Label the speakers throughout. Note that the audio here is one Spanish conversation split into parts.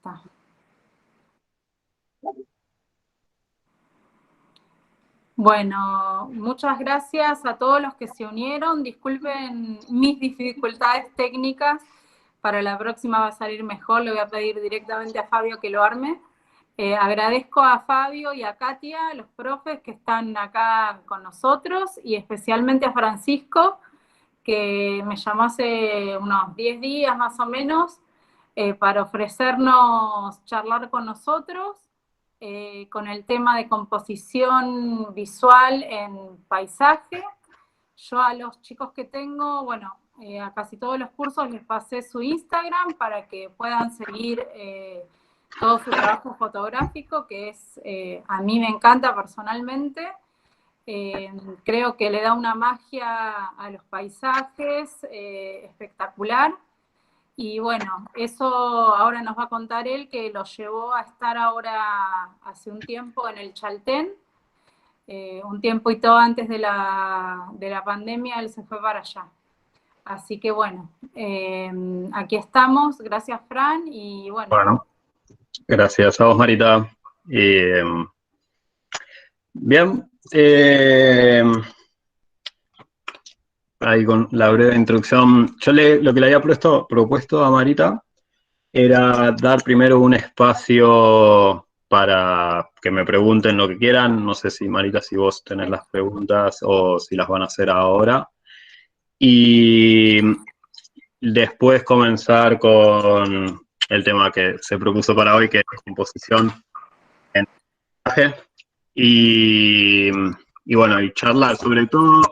Speaker 1: está. Bueno, muchas gracias a todos los que se unieron. Disculpen mis dificultades técnicas. Para la próxima va a salir mejor. Le voy a pedir directamente a Fabio que lo arme. Agradezco a Fabio y a Katia, los profes que están acá con nosotros, y especialmente a Francisco, que me llamó hace unos 10 días más o menos para ofrecernos charlar con nosotros con el tema de composición visual en paisaje. Yo a los chicos que tengo, bueno, a casi todos los cursos les pasé su Instagram para que puedan seguir todo su trabajo fotográfico, que es, a mí me encanta personalmente. Creo que le da una magia a los paisajes espectacular. Y bueno, eso ahora nos va a contar él, que lo llevó a estar ahora hace un tiempo en el Chaltén. Un tiempito antes de la pandemia él se fue para allá. Así que bueno, aquí estamos. Gracias, Fran, y bueno.
Speaker 2: Bueno, gracias a vos, Marita. Bien, ahí con la breve introducción. Yo lo que le había propuesto a Marita era dar primero un espacio para que me pregunten lo que quieran. No sé si, Marita, si vos tenés las preguntas o si las van a hacer ahora. Y después comenzar con el tema que se propuso para hoy, que es composición en mensaje. Y bueno, y charlar sobre todo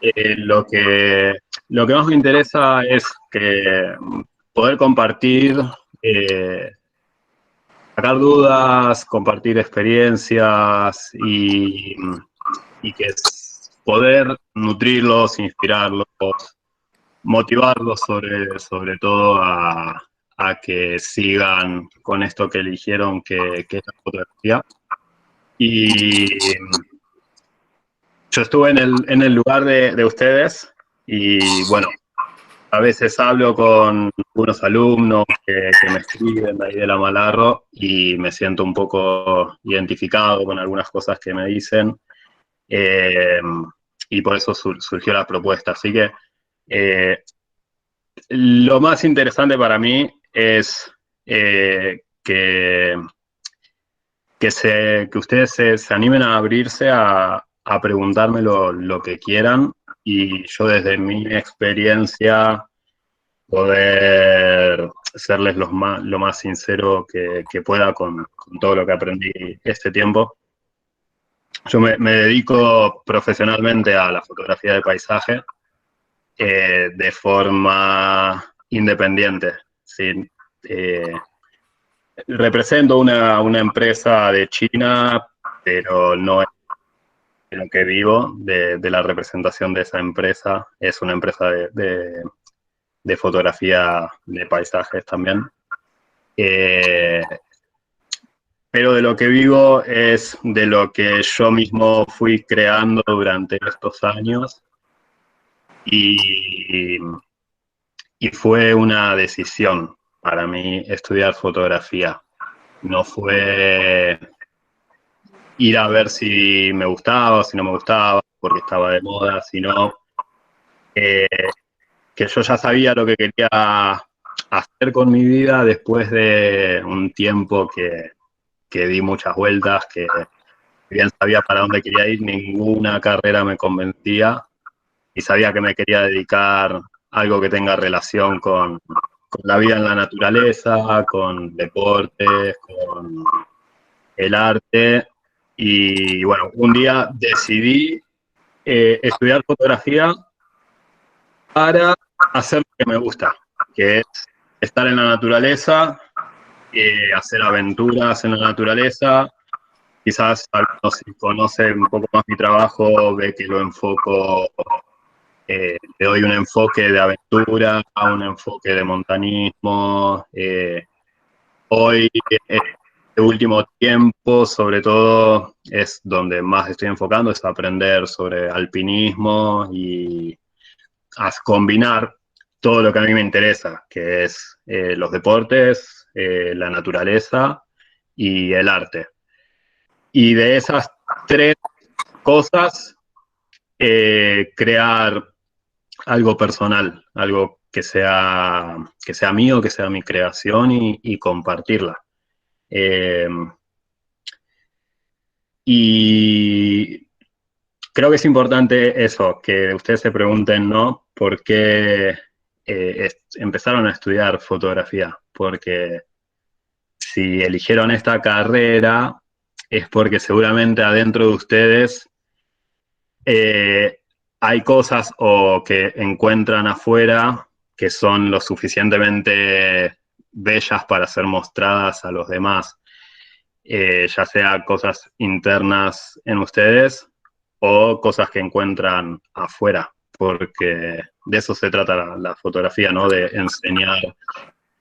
Speaker 2: lo que más me interesa es que poder compartir, sacar dudas, compartir experiencias y que poder nutrirlos, inspirarlos, motivarlos sobre todo a que sigan con esto que eligieron, que es la fotografía. Y yo estuve en el lugar de ustedes y bueno, a veces hablo con unos alumnos que me escriben de ahí de la Malarro y me siento un poco identificado con algunas cosas que me dicen y por eso surgió la propuesta. Así que lo más interesante para mí es que ustedes se animen a abrirse a preguntarme lo que quieran y yo desde mi experiencia poder serles lo más sincero que pueda con todo lo que aprendí este tiempo. Yo me dedico profesionalmente a la fotografía de paisaje de forma independiente, ¿sí? Represento una empresa de China, pero no es lo que vivo de la representación de esa empresa. Es una empresa de fotografía de paisajes también. Pero de lo que vivo es de lo que yo mismo fui creando durante estos años y fue una decisión para mí estudiar fotografía. No fue ir a ver si me gustaba o si no me gustaba, porque estaba de moda, sino que yo ya sabía lo que quería hacer con mi vida después de un tiempo que di muchas vueltas, que bien sabía para dónde quería ir, ninguna carrera me convencía y sabía que me quería dedicar a algo que tenga relación con la vida en la naturaleza, con deportes, con el arte. Y bueno, un día decidí estudiar fotografía para hacer lo que me gusta, que es estar en la naturaleza, hacer aventuras en la naturaleza. Quizás algunos, si conocen un poco más mi trabajo, ve que lo enfoco, le doy un enfoque de aventura, un enfoque de montañismo. Hoy, este último tiempo, sobre todo, es donde más estoy enfocando, es aprender sobre alpinismo y a combinar todo lo que a mí me interesa, que es los deportes, la naturaleza y el arte. Y de esas tres cosas, crear algo personal, algo que sea mío, que sea mi creación y compartirla. Eh, y creo que es importante eso, que ustedes se pregunten, ¿no? ¿Por qué empezaron a estudiar fotografía? Porque si eligieron esta carrera es porque seguramente adentro de ustedes hay cosas o que encuentran afuera que son lo suficientemente bellas para ser mostradas a los demás, ya sea cosas internas en ustedes o cosas que encuentran afuera, porque de eso se trata la fotografía, ¿no? De enseñar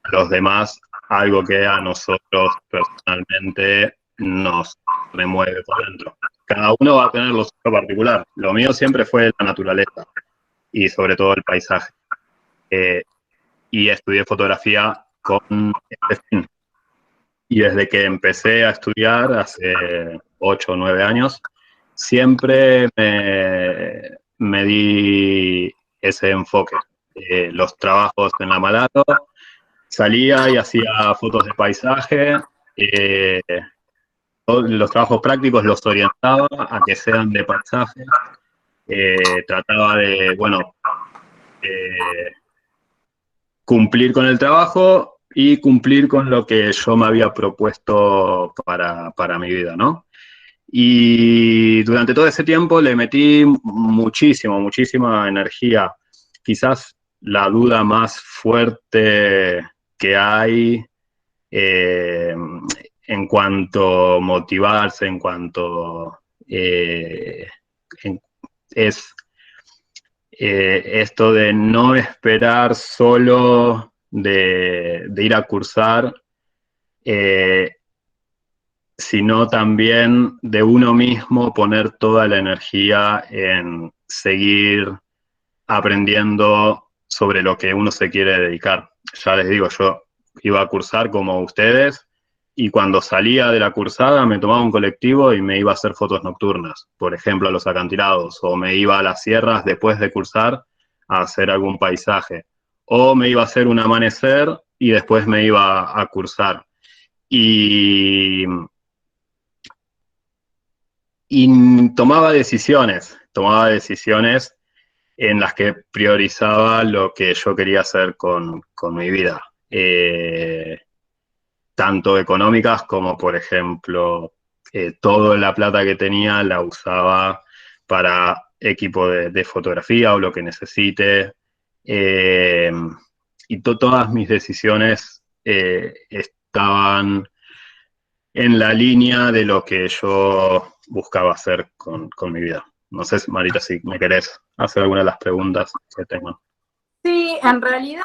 Speaker 2: a los demás algo que a nosotros personalmente nos remueve por dentro. Cada uno va a tener lo suyo particular. Lo mío siempre fue la naturaleza y sobre todo el paisaje. Y estudié fotografía con este fin. Y desde que empecé a estudiar, hace 8 o 9 años, siempre me di ese enfoque. Los trabajos en la Malato, salía y hacía fotos de paisaje, los trabajos prácticos los orientaba a que sean de paisaje, trataba de, bueno, cumplir con el trabajo y cumplir con lo que yo me había propuesto para mi vida, ¿no? Y durante todo ese tiempo le metí muchísima energía. Quizás la duda más fuerte que hay en cuanto a motivarse, en cuanto es esto de no esperar solo de ir a cursar, sino también de uno mismo poner toda la energía en seguir aprendiendo sobre lo que uno se quiere dedicar. Ya les digo, yo iba a cursar como ustedes y cuando salía de la cursada me tomaba un colectivo y me iba a hacer fotos nocturnas, por ejemplo a los acantilados, o me iba a las sierras después de cursar a hacer algún paisaje, o me iba a hacer un amanecer y después me iba a cursar. Y tomaba decisiones en las que priorizaba lo que yo quería hacer con mi vida. Tanto económicas como, por ejemplo, toda la plata que tenía la usaba para equipo de fotografía o lo que necesite. Eh, y todas mis decisiones estaban en la línea de lo que yo buscaba hacer con mi vida. No sé, Marita, si me querés hacer alguna de las preguntas que tengo.
Speaker 1: Sí, en realidad,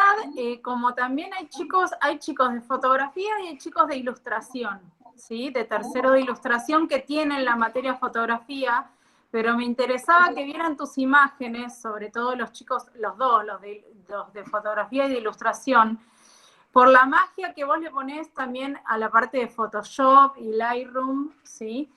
Speaker 1: como también hay chicos de fotografía y hay chicos de ilustración, ¿sí? De tercero de ilustración que tienen la materia fotografía, pero me interesaba que vieran tus imágenes, sobre todo los chicos, los de fotografía y de ilustración, por la magia que vos le ponés también a la parte de Photoshop y Lightroom, ¿sí?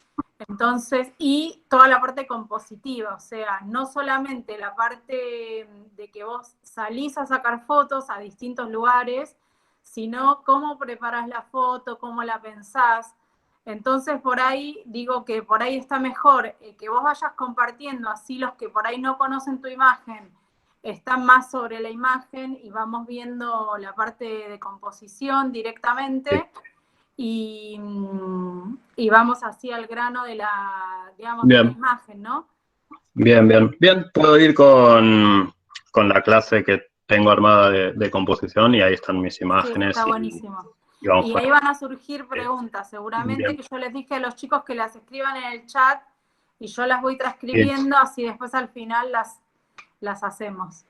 Speaker 1: Entonces, y toda la parte compositiva, o sea, no solamente la parte de que vos salís a sacar fotos a distintos lugares, sino cómo preparas la foto, cómo la pensás. Entonces, por ahí digo que por ahí está mejor que vos vayas compartiendo, así los que por ahí no conocen tu imagen están más sobre la imagen y vamos viendo la parte de composición directamente. Sí. Y vamos así al grano de la, digamos, de la imagen, ¿no?
Speaker 2: Bien, puedo ir con la clase que tengo armada de composición y ahí están mis imágenes.
Speaker 1: Sí, está buenísimo. Y ahí van a surgir preguntas, seguramente. Bien. Que yo les dije a los chicos que las escriban en el chat y yo las voy transcribiendo, así después al final las hacemos.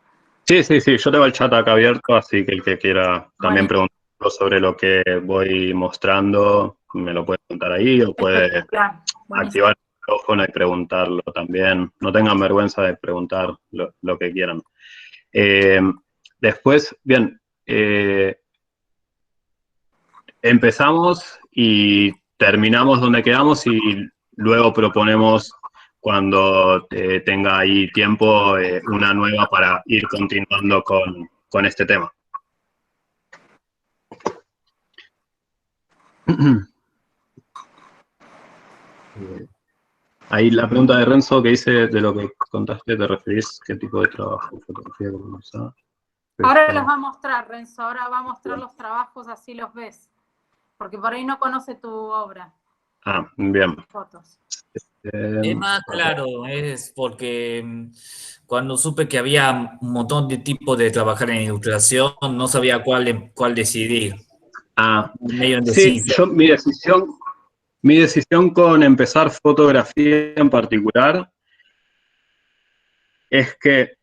Speaker 2: Sí, yo tengo el chat acá abierto, así que el que quiera también preguntar sobre lo que voy mostrando, me lo puede preguntar ahí o puede activar el micrófono y preguntarlo también. No tengan vergüenza de preguntar lo que quieran. Después, bien, empezamos y terminamos donde quedamos y luego proponemos cuando tenga ahí tiempo una nueva para ir continuando con este tema. Ahí la pregunta de Renzo que dice, de lo que contaste, ¿te referís qué tipo de trabajo, fotografía que usás?
Speaker 1: Ahora los va a mostrar, Renzo, ahora va a mostrar los trabajos, así los ves, porque por ahí no conoce tu obra.
Speaker 2: Ah, bien.
Speaker 1: Fotos.
Speaker 3: Es más claro, es porque cuando supe que había un montón de tipos de trabajar en ilustración, no sabía cuál decidir.
Speaker 2: Ah,
Speaker 3: Medio
Speaker 2: sí,
Speaker 3: indeciso.
Speaker 2: mi decisión con empezar fotografía en particular es que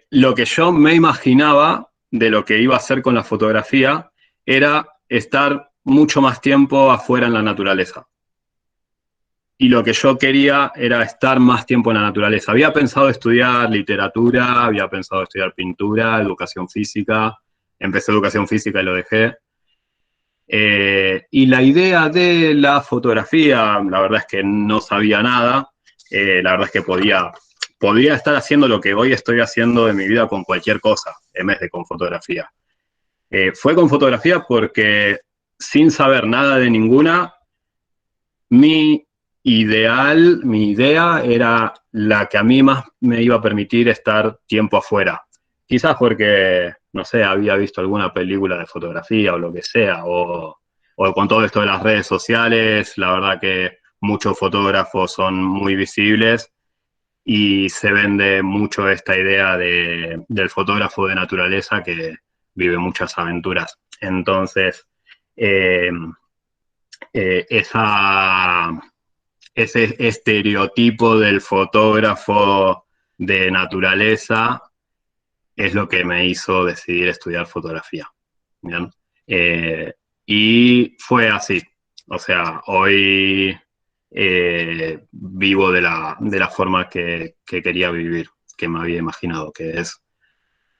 Speaker 2: lo que yo me imaginaba de lo que iba a hacer con la fotografía era estar mucho más tiempo afuera en la naturaleza. Y lo que yo quería era estar más tiempo en la naturaleza. Había pensado estudiar literatura, había pensado estudiar pintura, educación física. Empecé educación física y lo dejé. Y la idea de la fotografía, la verdad es que no sabía nada. La verdad es que podría estar haciendo lo que hoy estoy haciendo de mi vida con cualquier cosa, en vez de con fotografía. Fue con fotografía porque sin saber nada de ninguna, mi idea era la que a mí más me iba a permitir estar tiempo afuera. Quizás porque, no sé, había visto alguna película de fotografía o lo que sea, o con todo esto de las redes sociales, la verdad que muchos fotógrafos son muy visibles y se vende mucho esta idea del fotógrafo de naturaleza que vive muchas aventuras. Entonces, eh, ese estereotipo del fotógrafo de naturaleza es lo que me hizo decidir estudiar fotografía. ¿Bien? Y fue así. O sea, hoy vivo de la forma que quería vivir, que me había imaginado, que es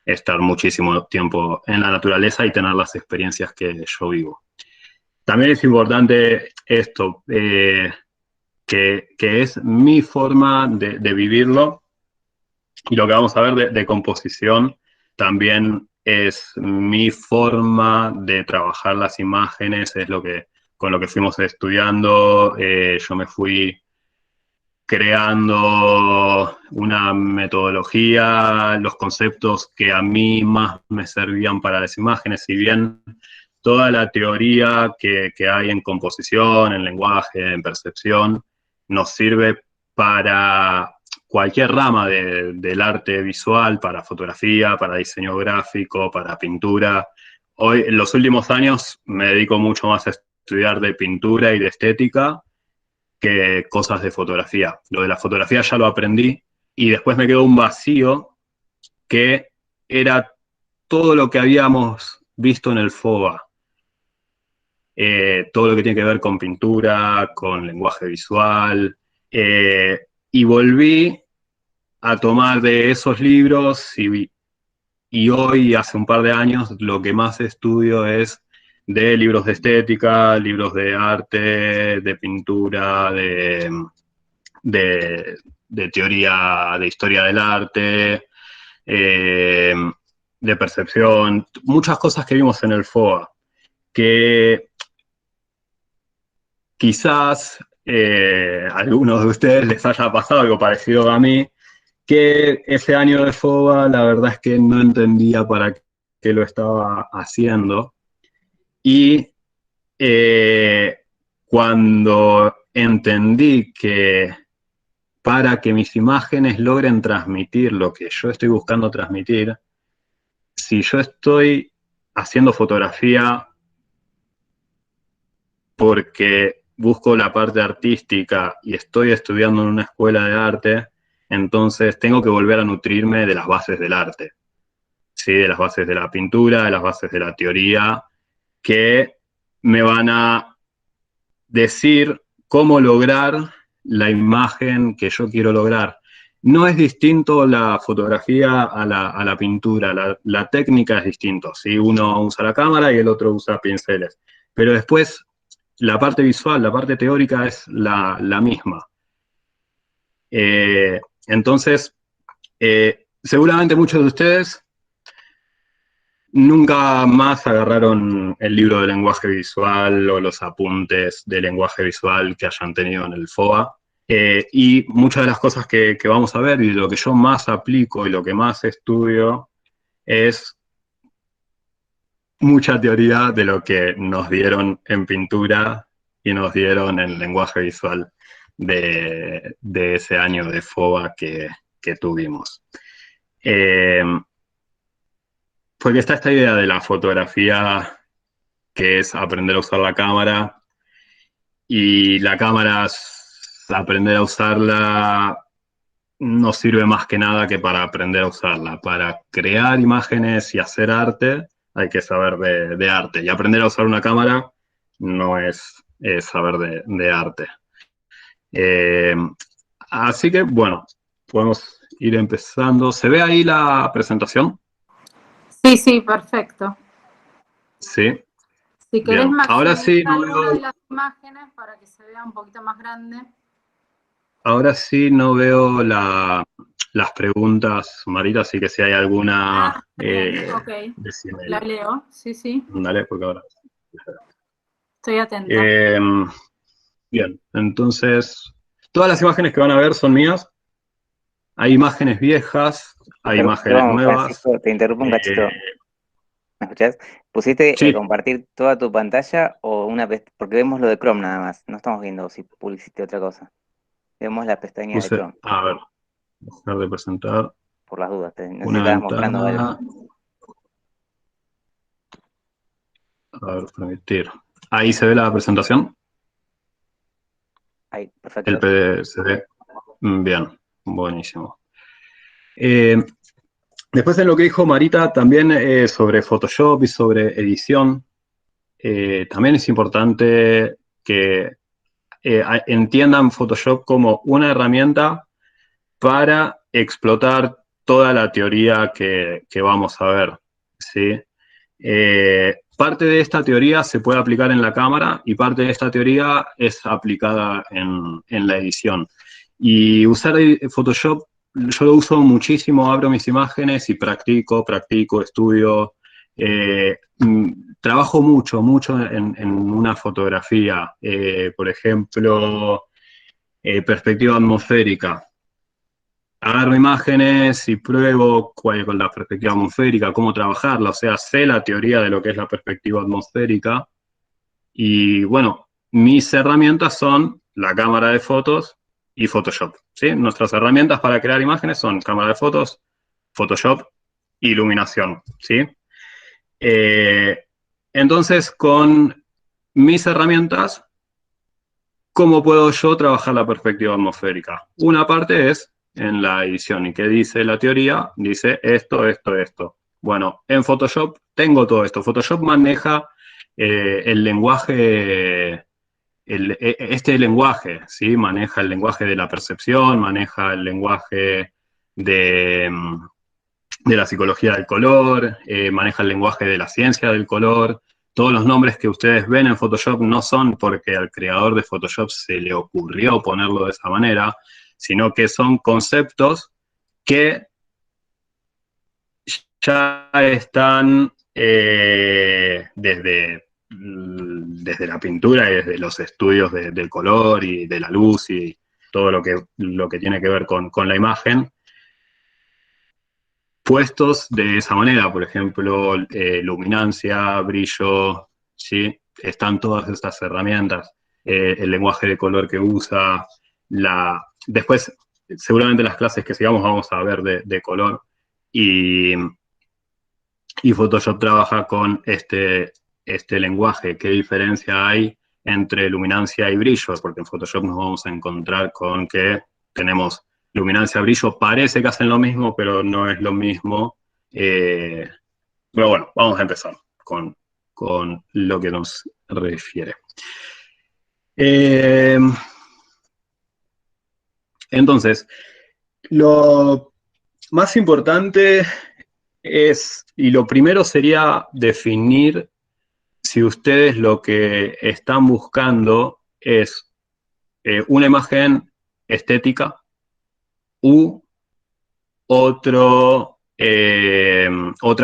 Speaker 2: estar muchísimo tiempo en la naturaleza y tener las experiencias que yo vivo. También es importante esto, que es mi forma de vivirlo, y lo que vamos a ver de composición también es mi forma de trabajar las imágenes, es con lo que fuimos estudiando. Yo me fui creando una metodología, los conceptos que a mí más me servían para las imágenes, si bien toda la teoría que hay en composición, en lenguaje, en percepción, nos sirve para cualquier rama del arte visual, para fotografía, para diseño gráfico, para pintura. Hoy, en los últimos años, me dedico mucho más a estudiar de pintura y de estética que cosas de fotografía. Lo de la fotografía ya lo aprendí y después me quedó un vacío que era todo lo que habíamos visto en el FOBA. Todo lo que tiene que ver con pintura, con lenguaje visual, y volví a tomar de esos libros y hoy, hace un par de años, lo que más estudio es de libros de estética, libros de arte, de pintura, de teoría, de historia del arte, de percepción, muchas cosas que vimos en el FOA, que quizás a algunos de ustedes les haya pasado algo parecido a mí, que ese año de FOBA la verdad es que no entendía para qué lo estaba haciendo. Y cuando entendí que para que mis imágenes logren transmitir lo que yo estoy buscando transmitir, si yo estoy haciendo fotografía porque busco la parte artística y estoy estudiando en una escuela de arte, entonces tengo que volver a nutrirme de las bases del arte, ¿sí? De las bases de la pintura, de las bases de la teoría, que me van a decir cómo lograr la imagen que yo quiero lograr. No es distinto la fotografía a la pintura, la técnica es distinto, ¿sí? Uno usa la cámara y el otro usa pinceles. Pero después, la parte visual, la parte teórica es la misma. Entonces, seguramente muchos de ustedes nunca más agarraron el libro de lenguaje visual o los apuntes de lenguaje visual que hayan tenido en el FOA. Y muchas de las cosas que vamos a ver y lo que yo más aplico y lo que más estudio es mucha teoría de lo que nos dieron en pintura y nos dieron en lenguaje visual de ese año de FOA que tuvimos. Porque está esta idea de la fotografía, que es aprender a usar la cámara, y la cámara, aprender a usarla, no sirve más que nada que para aprender a usarla. Para crear imágenes y hacer arte, hay que saber de arte. Y aprender a usar una cámara no es saber de arte. Así que, bueno, podemos ir empezando. ¿Se ve ahí la presentación?
Speaker 1: Sí, sí, perfecto.
Speaker 2: Sí.
Speaker 1: Si querés
Speaker 2: Bien. Ahora sí,
Speaker 1: maximizar alguna de las imágenes para que se vea un poquito más grande.
Speaker 2: ahora sí no veo las preguntas, Marita, así que si hay alguna,
Speaker 1: Ok,
Speaker 2: decímela.
Speaker 1: la leo, sí, sí,
Speaker 2: Dale, porque ahora.
Speaker 1: estoy atenta.
Speaker 2: Bien, entonces, todas las imágenes que van a ver son mías. Hay imágenes viejas, hay imágenes
Speaker 4: Perdón,
Speaker 2: nuevas.
Speaker 4: Francisco, te interrumpo un cachito. ¿Me escuchás? ¿Pusiste
Speaker 2: Sí,
Speaker 4: compartir toda tu pantalla o una pestaña? Porque vemos lo de Chrome nada más. No estamos viendo si publicité otra cosa. Vemos la pestaña de
Speaker 2: puse,
Speaker 4: Chrome,
Speaker 2: a ver, dejar de presentar
Speaker 4: por las dudas. No sé si
Speaker 2: una
Speaker 4: estabas mostrando algo.
Speaker 2: ventana. A ver, permitir. Ahí se ve la presentación.
Speaker 4: Ahí,
Speaker 2: El
Speaker 4: perfecto.
Speaker 2: PD se ve. Bien, buenísimo. Después en lo que dijo Marita también sobre Photoshop y sobre edición, también es importante que entiendan Photoshop como una herramienta para explotar toda la teoría que vamos a ver, ¿sí? Parte de esta teoría se puede aplicar en la cámara y parte de esta teoría es aplicada en la edición. Y usar Photoshop, yo lo uso muchísimo, abro mis imágenes y practico, estudio. Trabajo mucho en una fotografía. Por ejemplo, perspectiva atmosférica. Agarro imágenes y pruebo con la perspectiva atmosférica, cómo trabajarla, o sea, sé la teoría de lo que es la perspectiva atmosférica. Y bueno, mis herramientas son la cámara de fotos y Photoshop, ¿sí? Nuestras herramientas para crear imágenes son cámara de fotos, Photoshop, iluminación, ¿sí? Entonces, con mis herramientas, ¿cómo puedo yo trabajar la perspectiva atmosférica? Una parte es en la edición. ¿Y qué dice la teoría? Dice esto, esto, esto. Bueno, en Photoshop tengo todo esto. Photoshop maneja el lenguaje, este lenguaje, ¿sí? Maneja el lenguaje de la percepción, maneja el lenguaje de la psicología del color, maneja el lenguaje de la ciencia del color. Todos los nombres que ustedes ven en Photoshop no son porque al creador de Photoshop se le ocurrió ponerlo de esa manera, sino que son conceptos que ya están desde la pintura y desde los estudios del color y de la luz y todo lo que tiene que ver con la imagen, puestos de esa manera, por ejemplo, luminancia, brillo, ¿sí? Están todas estas herramientas, el lenguaje de color que usa, después, seguramente en las clases que sigamos vamos a ver de color, y Photoshop trabaja con este lenguaje. ¿Qué diferencia hay entre luminancia y brillo? Porque en Photoshop nos vamos a encontrar con que tenemos luminancia, brillo, parece que hacen lo mismo, pero no es lo mismo. Pero bueno, vamos a empezar con lo que nos refiere. Entonces, Lo más importante es, y lo primero sería definir si ustedes lo que están buscando es una imagen estética u otra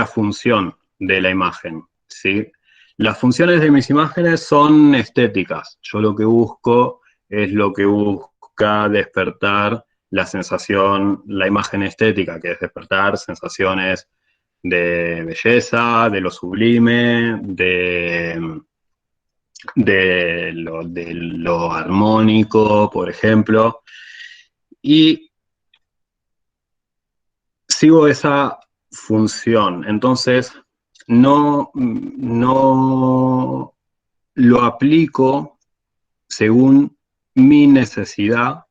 Speaker 2: función de la imagen, ¿sí? Las funciones de mis imágenes son estéticas. Yo lo que busco es lo que busca despertar la sensación, la imagen estética, que es despertar sensaciones de belleza, de lo sublime, de lo armónico, por ejemplo. Y sigo esa función. Entonces, no lo aplico según mi necesidad,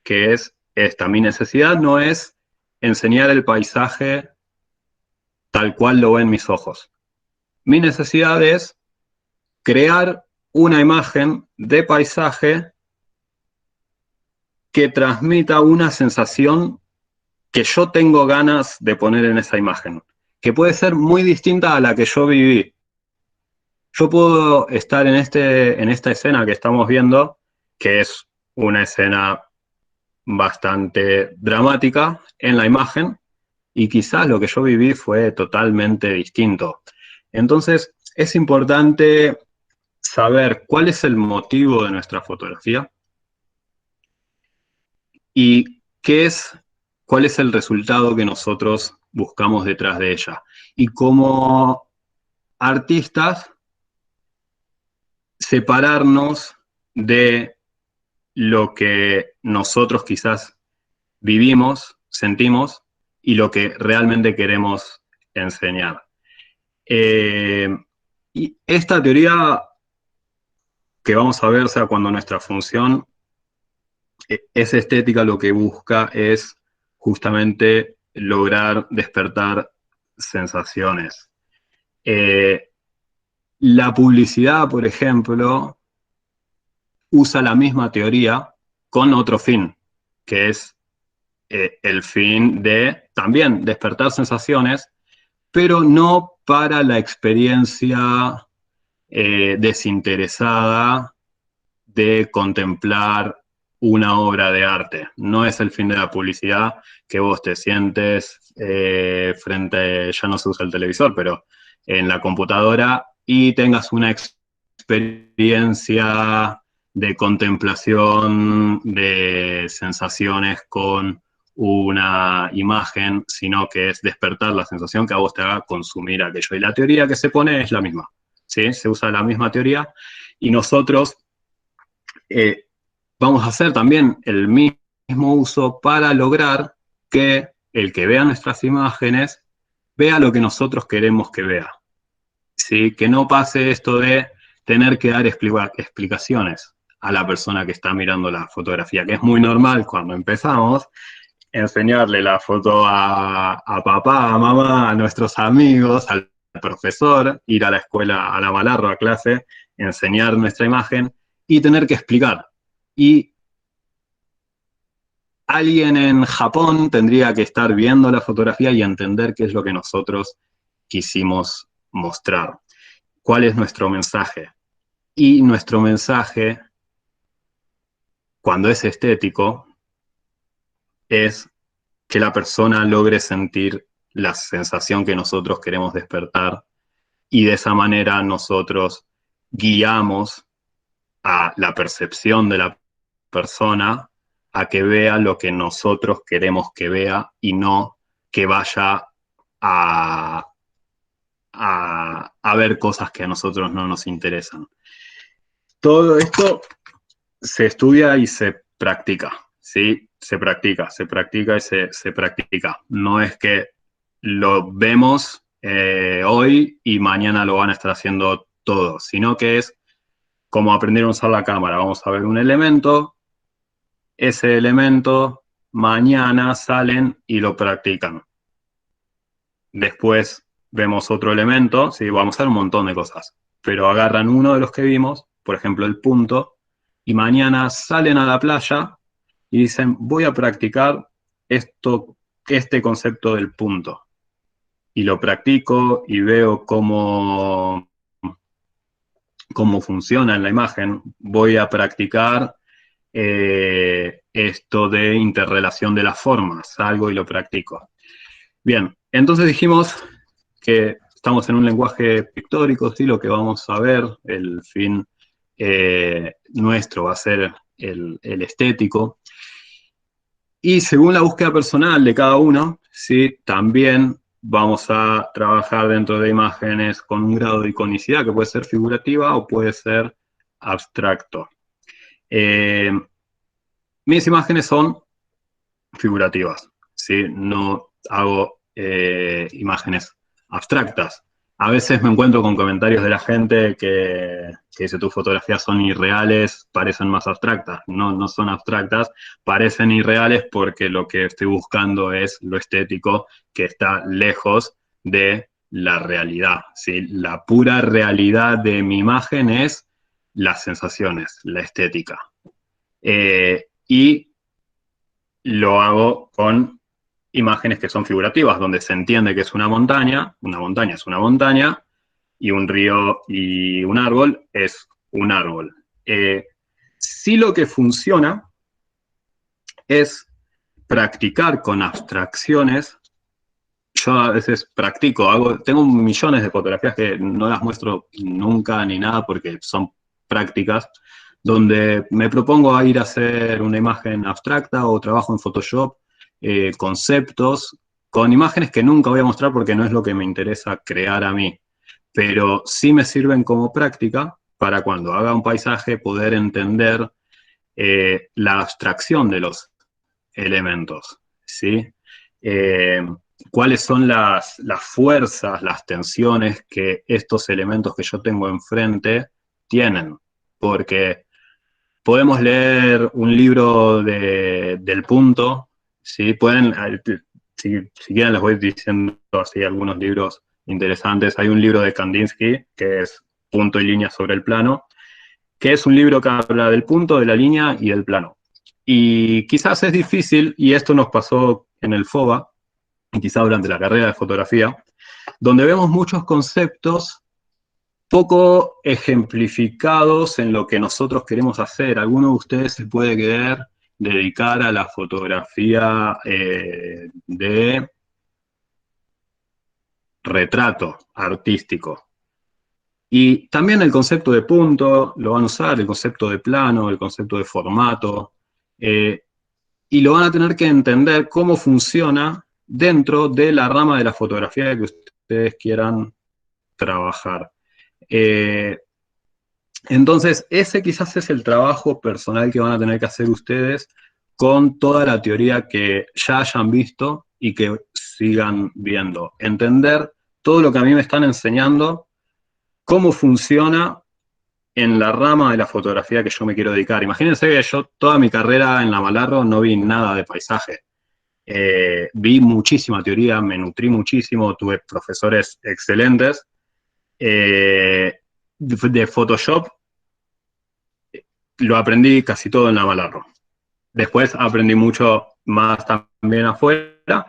Speaker 2: que es esta. Mi necesidad no es enseñar el paisaje tal cual lo ven mis ojos. Mi necesidad es crear una imagen de paisaje que transmita una sensación que yo tengo ganas de poner en esa imagen, que puede ser muy distinta a la que yo viví. Yo puedo estar en esta escena que estamos viendo, que es una escena bastante dramática en la imagen, y quizás lo que yo viví fue totalmente distinto. Entonces, es importante saber cuál es el motivo de nuestra fotografía y cuál es el resultado que nosotros buscamos detrás de ella. Y como artistas, separarnos de lo que nosotros quizás vivimos, sentimos, y lo que realmente queremos enseñar. Y esta teoría que vamos a ver, o sea, cuando nuestra función es estética, lo que busca es justamente lograr despertar sensaciones. La publicidad, por ejemplo, usa la misma teoría con otro fin, que es el fin de también despertar sensaciones, pero no para la experiencia desinteresada de contemplar una obra de arte. No es el fin de la publicidad que vos te sientes frente, ya no se usa el televisor, pero en la computadora y tengas una experiencia de contemplación de sensaciones con una imagen, sino que es despertar la sensación que a vos te haga consumir aquello. Y la teoría que se pone es la misma, ¿sí? Se usa la misma teoría y nosotros vamos a hacer también el mismo uso para lograr que el que vea nuestras imágenes vea lo que nosotros queremos que vea, ¿sí? Que no pase esto de tener que dar explicaciones a la persona que está mirando la fotografía, que es muy normal cuando empezamos, enseñarle la foto a papá, a mamá, a nuestros amigos, al profesor, ir a la escuela, a la Malarro, a clase, enseñar nuestra imagen y tener que explicar. Y alguien en Japón tendría que estar viendo la fotografía y entender qué es lo que nosotros quisimos mostrar. ¿Cuál es nuestro mensaje? Y nuestro mensaje, cuando es estético, es que la persona logre sentir la sensación que nosotros queremos despertar y de esa manera nosotros guiamos a la percepción de la persona a que vea lo que nosotros queremos que vea y no que vaya a ver cosas que a nosotros no nos interesan. Todo esto se estudia y se practica, ¿sí? Se practica y se practica. No es que lo vemos hoy y mañana lo van a estar haciendo todos, sino que es como aprender a usar la cámara. Vamos a ver un elemento, ese elemento mañana salen y lo practican. Después vemos otro elemento, sí, vamos a hacer un montón de cosas, pero agarran uno de los que vimos, por ejemplo el punto, y mañana salen a la playa y dicen, voy a practicar este concepto del punto. Y lo practico y veo cómo funciona en la imagen, voy a practicar esto de interrelación de las formas, salgo y lo practico. Bien, entonces dijimos que estamos en un lenguaje pictórico, sí, lo que vamos a ver, el fin nuestro va a ser el estético. Y según la búsqueda personal de cada uno, sí, también vamos a trabajar dentro de imágenes con un grado de iconicidad que puede ser figurativa o puede ser abstracto. Mis imágenes son figurativas, ¿sí? No hago imágenes abstractas. A veces me encuentro con comentarios de la gente que dice tus fotografías son irreales, parecen más abstractas. No, no son abstractas, parecen irreales porque lo que estoy buscando es lo estético que está lejos de la realidad, ¿sí? La pura realidad de mi imagen es las sensaciones, la estética. Y lo hago con imágenes que son figurativas, donde se entiende que es una montaña es una montaña, y un río y un árbol es un árbol. Sí, lo que funciona es practicar con abstracciones. Yo a veces practico, tengo millones de fotografías que no las muestro nunca ni nada porque son prácticas, donde me propongo a ir a hacer una imagen abstracta o trabajo en Photoshop, conceptos, con imágenes que nunca voy a mostrar porque no es lo que me interesa crear a mí, pero sí me sirven como práctica para cuando haga un paisaje poder entender la abstracción de los elementos, ¿sí? Cuáles son las fuerzas, las tensiones que estos elementos que yo tengo enfrente tienen, porque podemos leer un libro del punto, ¿sí? Si quieren les voy diciendo así algunos libros interesantes. Hay un libro de Kandinsky, que es Punto y línea sobre el plano, que es un libro que habla del punto, de la línea y del plano. Y quizás es difícil, y esto nos pasó en el FOBA, y quizás durante la carrera de fotografía, donde vemos muchos conceptos poco ejemplificados en lo que nosotros queremos hacer. Alguno de ustedes se puede querer dedicar a la fotografía de retrato artístico. Y también el concepto de punto lo van a usar, el concepto de plano, el concepto de formato, y lo van a tener que entender cómo funciona dentro de la rama de la fotografía que ustedes quieran trabajar. Entonces, ese quizás es el trabajo personal que van a tener que hacer ustedes con toda la teoría que ya hayan visto y que sigan viendo. Entender todo lo que a mí me están enseñando, cómo funciona en la rama de la fotografía que yo me quiero dedicar. Imagínense que yo toda mi carrera en la Malarro no vi nada de paisaje. Vi muchísima teoría, me nutrí muchísimo, tuve profesores excelentes. De Photoshop lo aprendí casi todo en la Malarro. Después aprendí mucho más también afuera,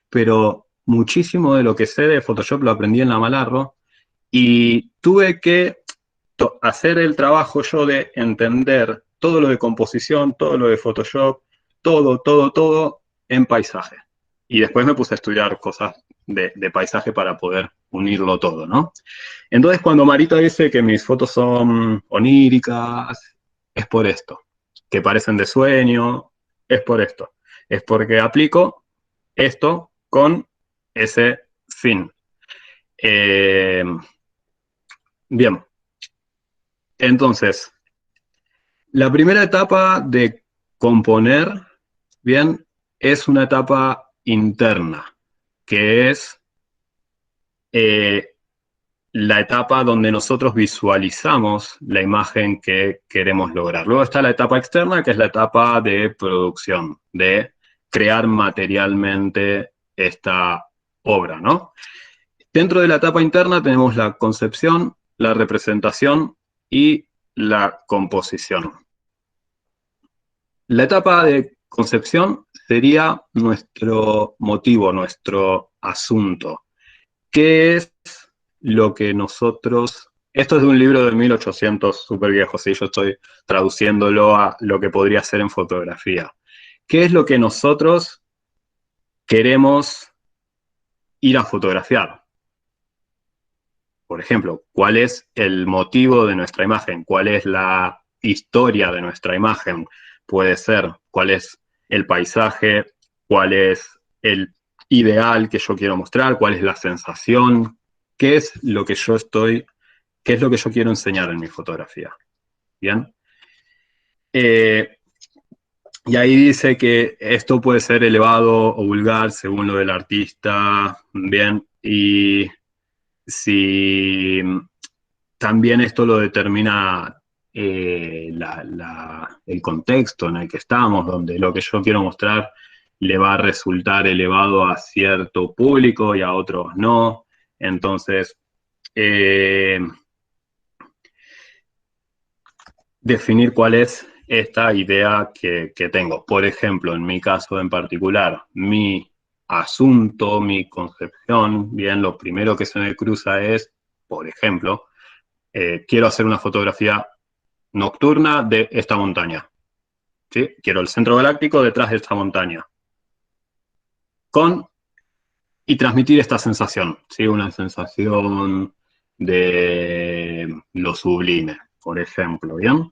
Speaker 2: pero muchísimo de lo que sé de Photoshop lo aprendí en la Malarro y tuve que hacer el trabajo yo de entender todo lo de composición, todo lo de Photoshop, todo en paisaje. Y después me puse a estudiar cosas de paisaje para poder unirlo todo, ¿no? Entonces, cuando Marita dice que mis fotos son oníricas, es por esto. Que parecen de sueño, es por esto. Es porque aplico esto con ese fin. Bien. Entonces, la primera etapa de componer, bien, es una etapa interna, que es la etapa donde nosotros visualizamos la imagen que queremos lograr. Luego está la etapa externa, que es la etapa de producción, de crear materialmente esta obra, ¿no? Dentro de la etapa interna tenemos la concepción, la representación y la composición. La etapa de concepción sería nuestro motivo, nuestro asunto. ¿Qué es lo que nosotros... Esto es de un libro de 1800, súper viejo, ¿sí? Yo estoy traduciéndolo a lo que podría ser en fotografía. ¿Qué es lo que nosotros queremos ir a fotografiar? Por ejemplo, ¿cuál es el motivo de nuestra imagen? ¿Cuál es la historia de nuestra imagen? Puede ser, ¿cuál es el paisaje? ¿Cuál es el ideal que yo quiero mostrar? ¿Cuál es la sensación? ¿Qué es lo que yo qué es lo que yo quiero enseñar en mi fotografía? ¿Bien? Y ahí dice que esto puede ser elevado o vulgar según lo del artista, ¿bien? Y si también esto lo determina el contexto en el que estamos, donde lo que yo quiero mostrar le va a resultar elevado a cierto público y a otros no. Entonces, definir cuál es esta idea que tengo. Por ejemplo, en mi caso en particular, mi asunto, mi concepción, bien, lo primero que se me cruza es, por ejemplo, quiero hacer una fotografía nocturna de esta montaña. ¿Sí? Quiero el centro galáctico detrás de esta montaña. Y transmitir esta sensación, ¿sí? Una sensación de lo sublime, por ejemplo, ¿bien?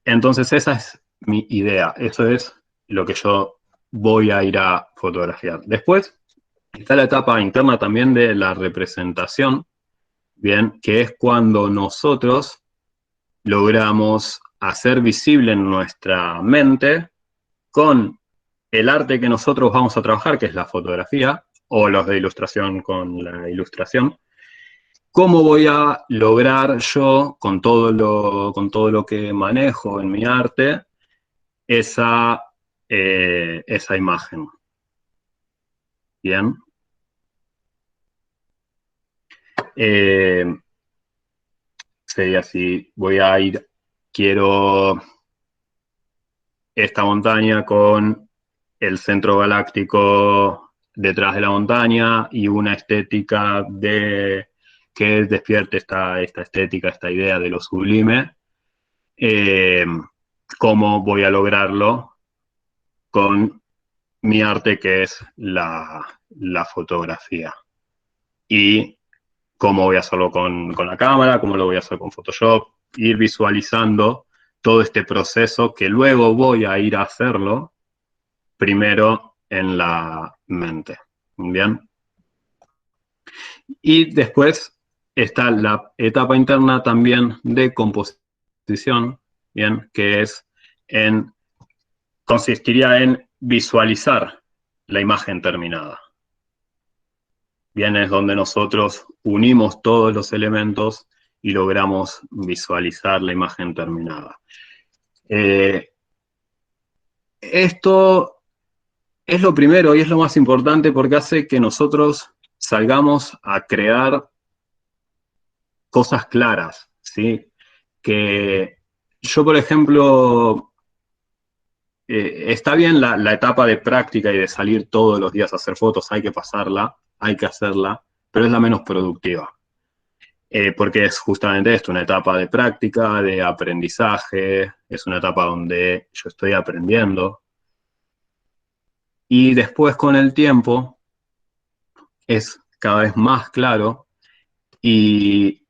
Speaker 2: Entonces esa es mi idea, eso es lo que yo voy a ir a fotografiar. Después está la etapa interna también de la representación, bien, que es cuando nosotros logramos hacer visible en nuestra mente con el arte que nosotros vamos a trabajar, que es la fotografía, o los de ilustración con la ilustración, ¿cómo voy a lograr yo, con todo lo que manejo en mi arte, esa imagen? Bien. Sería así, quiero esta montaña con el centro galáctico detrás de la montaña y una estética que despierte esta estética, esta idea de lo sublime. ¿Cómo voy a lograrlo con mi arte, que es la fotografía? Y cómo voy a hacerlo con la cámara, cómo lo voy a hacer con Photoshop, ir visualizando todo este proceso que luego voy a ir a hacerlo primero en la mente. ¿Bien? Y después está la etapa interna también de composición, ¿bien? Que consistiría en visualizar la imagen terminada. Bien, es donde nosotros unimos todos los elementos y logramos visualizar la imagen terminada. Esto es lo primero y es lo más importante porque hace que nosotros salgamos a crear cosas claras, ¿sí? Que yo, por ejemplo, está bien la etapa de práctica y de salir todos los días a hacer fotos, hay que pasarla, hay que hacerla, pero es la menos productiva. Porque es justamente esto, una etapa de práctica, de aprendizaje, es una etapa donde yo estoy aprendiendo. Y después con el tiempo es cada vez más claro y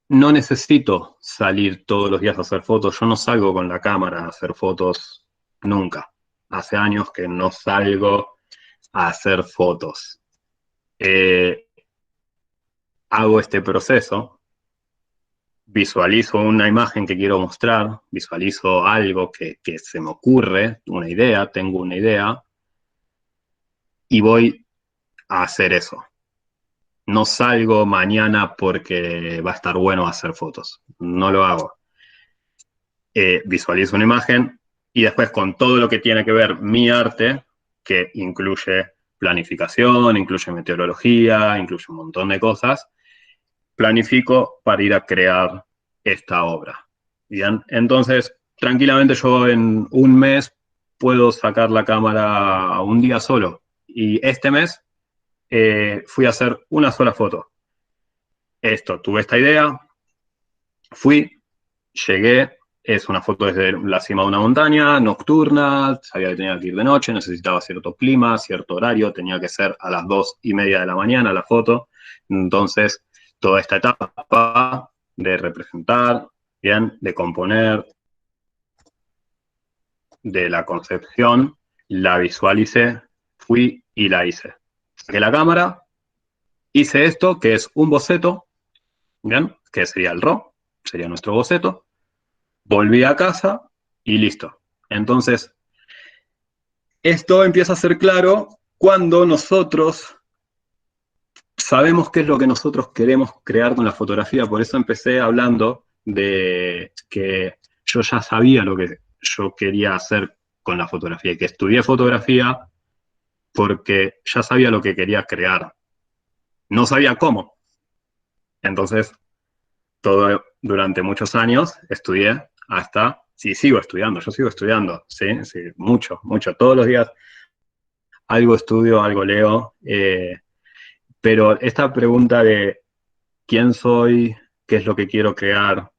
Speaker 2: no necesito salir todos los días a hacer fotos. Yo no salgo con la cámara a hacer fotos nunca. Hace años que no salgo a hacer fotos. Hago este proceso, visualizo una imagen que quiero mostrar, visualizo algo que se me ocurre, una idea, tengo una idea, y voy a hacer eso. No salgo mañana porque va a estar bueno hacer fotos, no lo hago. Visualizo una imagen y después con todo lo que tiene que ver mi arte, que incluye planificación, incluye meteorología, incluye un montón de cosas, planifico para ir a crear esta obra. ¿Bien? Entonces, tranquilamente yo en un mes puedo sacar la cámara a un día solo. Y este mes fui a hacer una sola foto. Tuve esta idea, fui, llegué, es una foto desde la cima de una montaña, nocturna, sabía que tenía que ir de noche, necesitaba cierto clima, cierto horario, tenía que ser a las 2:30 de la mañana la foto. Entonces, toda esta etapa de representar, bien, de componer, de la concepción, la visualicé, fui y la hice. Saqué la cámara, hice esto, que es un boceto, bien, que sería el RAW, sería nuestro boceto. Volví a casa y listo. Entonces, esto empieza a ser claro cuando nosotros sabemos qué es lo que nosotros queremos crear con la fotografía. Por eso empecé hablando de que yo ya sabía lo que yo quería hacer con la fotografía y que estudié fotografía porque ya sabía lo que quería crear. No sabía cómo. Entonces, durante muchos años estudié hasta, sí, sigo estudiando, yo sigo estudiando, sí, mucho, mucho. Todos los días algo estudio, algo leo, pero esta pregunta de quién soy, qué es lo que quiero crear,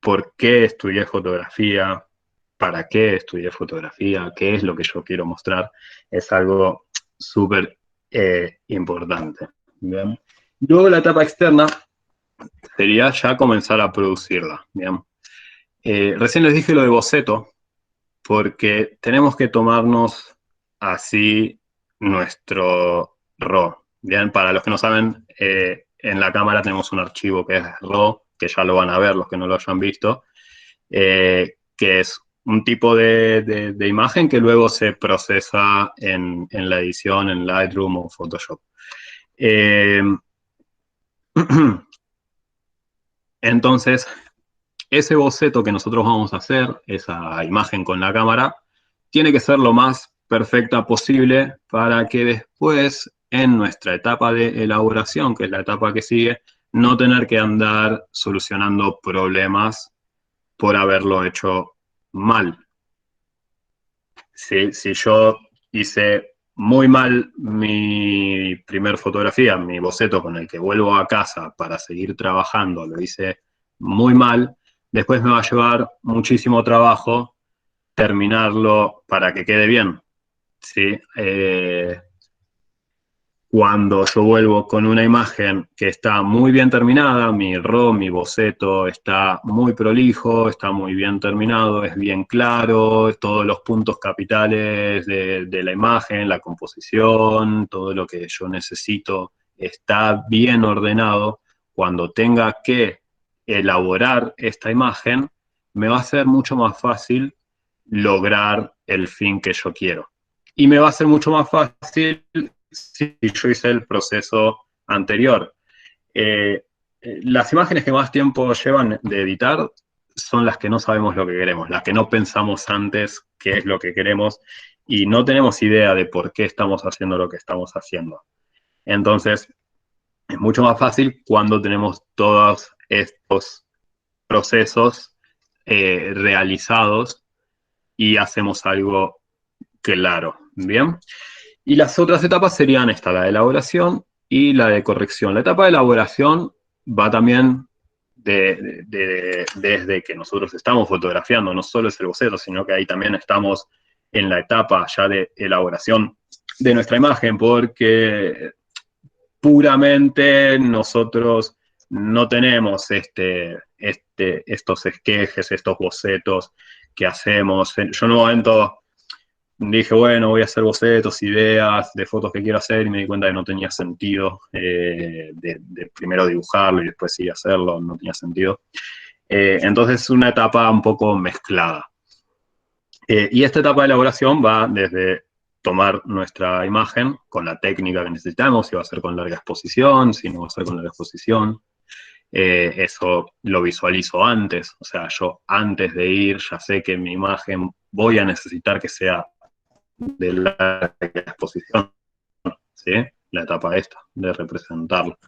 Speaker 2: por qué estudié fotografía, para qué estudié fotografía, qué es lo que yo quiero mostrar, es algo súper importante. ¿Bien? Luego la etapa externa sería ya comenzar a producirla. ¿Bien? Recién les dije lo de boceto, porque tenemos que tomarnos así nuestro RAW. Bien, para los que no saben, en la cámara tenemos un archivo que es RAW, que ya lo van a ver los que no lo hayan visto, que es un tipo de imagen que luego se procesa en la edición en Lightroom o Photoshop. Entonces, ese boceto que nosotros vamos a hacer, esa imagen con la cámara, tiene que ser lo más perfecta posible para que después, en nuestra etapa de elaboración, que es la etapa que sigue, no tener que andar solucionando problemas por haberlo hecho mal. Si yo hice muy mal mi primer fotografía, mi boceto con el que vuelvo a casa para seguir trabajando, lo hice muy mal, después me va a llevar muchísimo trabajo terminarlo para que quede bien, ¿sí? Cuando yo vuelvo con una imagen que está muy bien terminada, mi RAW, mi boceto está muy prolijo, está muy bien terminado, es bien claro, todos los puntos capitales de la imagen, la composición, todo lo que yo necesito está bien ordenado. Cuando tenga que elaborar esta imagen, me va a ser mucho más fácil lograr el fin que yo quiero. Y me va a ser mucho más fácil si yo hice el proceso anterior. Las imágenes que más tiempo llevan de editar son las que no sabemos lo que queremos, las que no pensamos antes qué es lo que queremos y no tenemos idea de por qué estamos haciendo lo que estamos haciendo. Entonces, es mucho más fácil cuando tenemos todos estos procesos realizados y hacemos algo claro, ¿bien? Y las otras etapas serían esta, la de elaboración y la de corrección. La etapa de elaboración va también desde que nosotros estamos fotografiando, no solo es el boceto, sino que ahí también estamos en la etapa ya de elaboración de nuestra imagen, porque puramente nosotros no tenemos estos esquejes, estos bocetos que hacemos. Yo en un momento dije, bueno, voy a hacer bocetos, ideas de fotos que quiero hacer y me di cuenta que no tenía sentido de primero dibujarlo y después sí hacerlo, no tenía sentido. Entonces es una etapa un poco mezclada. Y esta etapa de elaboración va desde tomar nuestra imagen con la técnica que necesitamos, si va a ser con larga exposición, si no va a ser con larga exposición. Eso lo visualizo antes, o sea, yo antes de ir ya sé que mi imagen voy a necesitar que sea de larga exposición, ¿sí? La etapa esta, de representarlo.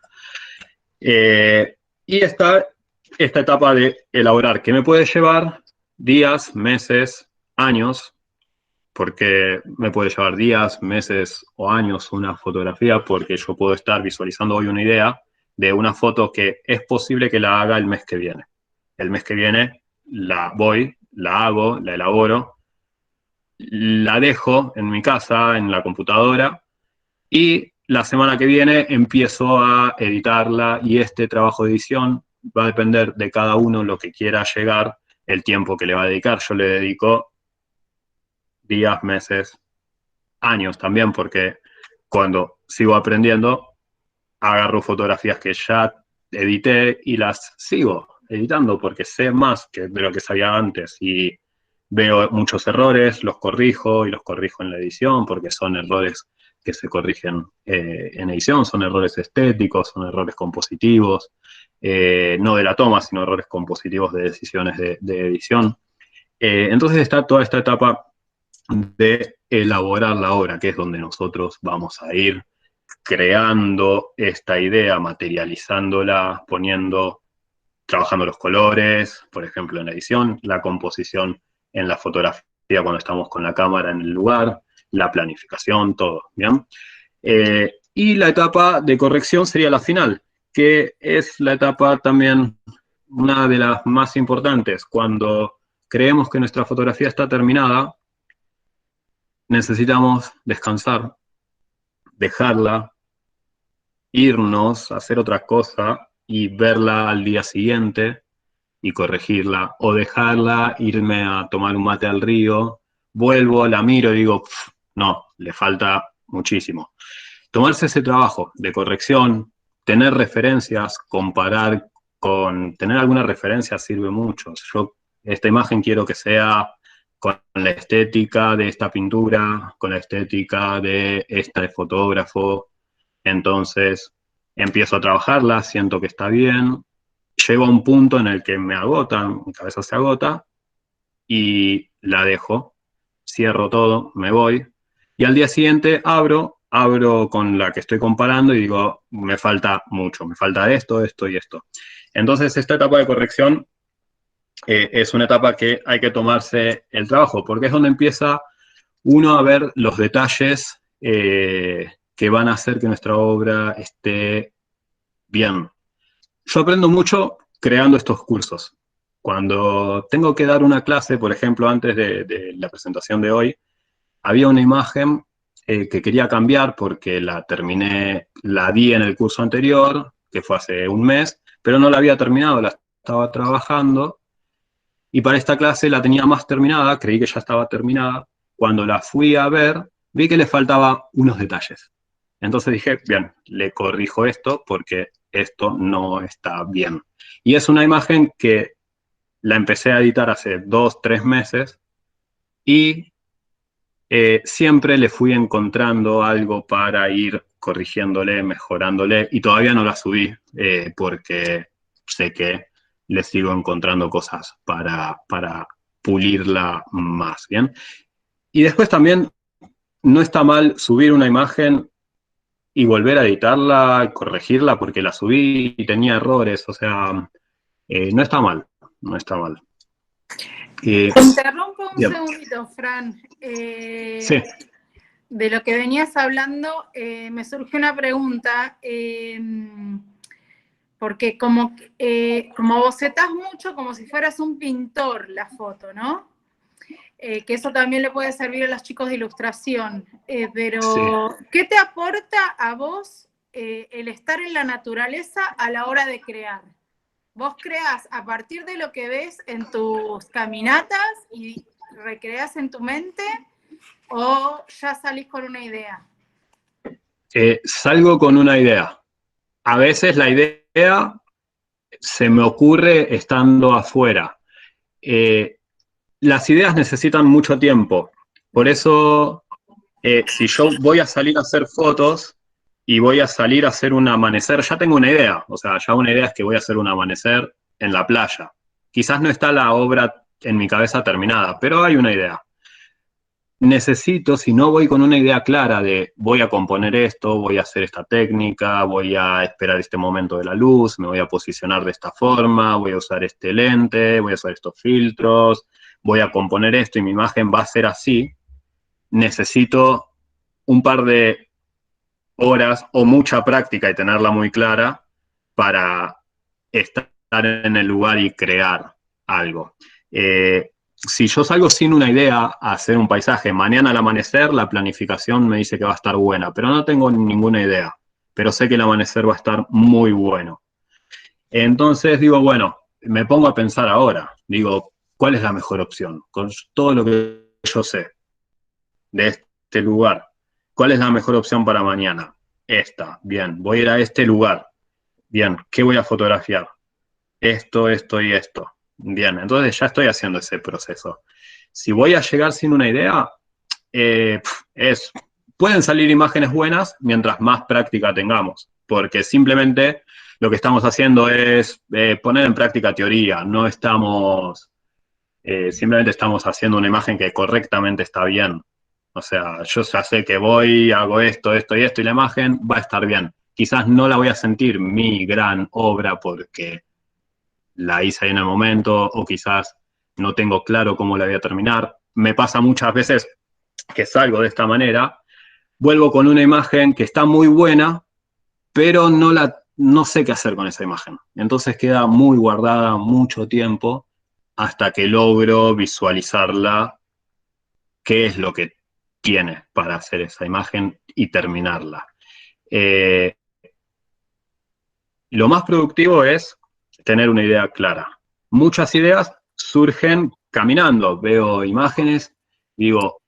Speaker 2: Y esta etapa de elaborar, que me puede llevar días, meses, años, porque me puede llevar días, meses o años una fotografía, porque yo puedo estar visualizando hoy una idea de una foto que es posible que la haga el mes que viene. El mes que viene la voy, la hago, la elaboro, la dejo en mi casa, en la computadora, y la semana que viene empiezo a editarla, y este trabajo de edición va a depender de cada uno lo que quiera llegar, el tiempo que le va a dedicar. Yo le dedico días, meses, años también, porque cuando sigo aprendiendo, agarro fotografías que ya edité y las sigo editando porque sé más que de lo que sabía antes, y veo muchos errores, los corrijo y los corrijo en la edición, porque son errores que se corrigen en edición, son errores estéticos, son errores compositivos, no de la toma, sino errores compositivos de decisiones de edición. Entonces está toda esta etapa de elaborar la obra, que es donde nosotros vamos a ir creando esta idea, materializándola, trabajando los colores, por ejemplo, en la edición, la composición en la fotografía cuando estamos con la cámara en el lugar, la planificación, todo, ¿bien? Y la etapa de corrección sería la final, que es la etapa también una de las más importantes. Cuando creemos que nuestra fotografía está terminada, necesitamos descansar, dejarla, irnos, hacer otra cosa y verla al día siguiente y corregirla, o dejarla, irme a tomar un mate al río, vuelvo, la miro y digo, no, le falta muchísimo. Tomarse ese trabajo de corrección, tener referencias, comparar tener alguna referencia sirve mucho. Yo esta imagen quiero que sea con la estética de esta pintura, con la estética de este fotógrafo. Entonces empiezo a trabajarla, siento que está bien, llego a un punto en el que me agota, mi cabeza se agota, y la dejo, cierro todo, me voy, y al día siguiente abro con la que estoy comparando y digo, me falta mucho, me falta esto, esto y esto. Entonces esta etapa de corrección es una etapa que hay que tomarse el trabajo, porque es donde empieza uno a ver los detalles que van a hacer que nuestra obra esté bien. Yo aprendo mucho creando estos cursos. Cuando tengo que dar una clase, por ejemplo, antes de la presentación de hoy, había una imagen que quería cambiar porque la di en el curso anterior, que fue hace un mes, pero no la había terminado, la estaba trabajando, y para esta clase la tenía más terminada, creí que ya estaba terminada. Cuando la fui a ver, vi que le faltaba unos detalles. Entonces dije, bien, le corrijo esto porque esto no está bien. Y es una imagen que la empecé a editar hace 2, 3 meses, y siempre le fui encontrando algo para ir corrigiéndole, mejorándole, y todavía no la subí porque sé que le sigo encontrando cosas para pulirla más, ¿bien? Y después también no está mal subir una imagen y volver a editarla, corregirla, porque la subí y tenía errores, o sea, no está mal, no está mal.
Speaker 1: Te interrumpo un
Speaker 2: bien.
Speaker 1: segundito, Fran.
Speaker 2: Sí.
Speaker 1: De lo que venías hablando, me surgió una pregunta, porque como bocetás mucho como si fueras un pintor la foto, ¿no? Que eso también le puede servir a los chicos de ilustración, pero sí. ¿Qué te aporta a vos el estar en la naturaleza a la hora de crear? ¿Vos creás a partir de lo que ves en tus caminatas y recreás en tu mente, o ya salís con una idea?
Speaker 2: Salgo con una idea. A veces la idea se me ocurre estando afuera. Las ideas necesitan mucho tiempo. Por eso, si yo voy a salir a hacer fotos y voy a salir a hacer un amanecer, ya tengo una idea. O sea, ya una idea es que voy a hacer un amanecer en la playa. Quizás no está la obra en mi cabeza terminada, pero hay una idea. necesito, si no voy con una idea clara de voy a componer esto, voy a hacer esta técnica, voy a esperar este momento de la luz, me voy a posicionar de esta forma, voy a usar este lente, voy a usar estos filtros, voy a componer esto y mi imagen va a ser así, necesito un par de horas o mucha práctica y tenerla muy clara para estar en el lugar y crear algo. Si yo salgo sin una idea a hacer un paisaje, mañana al amanecer la planificación me dice que va a estar buena, pero no tengo ninguna idea, pero sé que el amanecer va a estar muy bueno. Entonces digo, bueno, me pongo a pensar ahora, digo, ¿cuál es la mejor opción? Con todo lo que yo sé de este lugar, ¿cuál es la mejor opción para mañana? Esta, bien, voy a ir a este lugar, bien, ¿qué voy a fotografiar? Esto, esto y esto. Bien, entonces ya estoy haciendo ese proceso. Si voy a llegar sin una idea, pueden salir imágenes buenas mientras más práctica tengamos, porque simplemente lo que estamos haciendo es poner en práctica teoría, no estamos, simplemente estamos haciendo una imagen que correctamente está bien. O sea, yo ya sé que voy, hago esto, esto y esto, y la imagen va a estar bien. Quizás no la voy a sentir mi gran obra porque la hice ahí en el momento, o quizás no tengo claro cómo la voy a terminar. Me pasa muchas veces que salgo de esta manera, vuelvo con una imagen que está muy buena, pero no sé qué hacer con esa imagen. Entonces queda muy guardada mucho tiempo hasta que logro visualizarla, qué es lo que tiene para hacer esa imagen y terminarla. Lo más productivo es tener una idea clara. Muchas ideas surgen caminando. Veo imágenes, digo,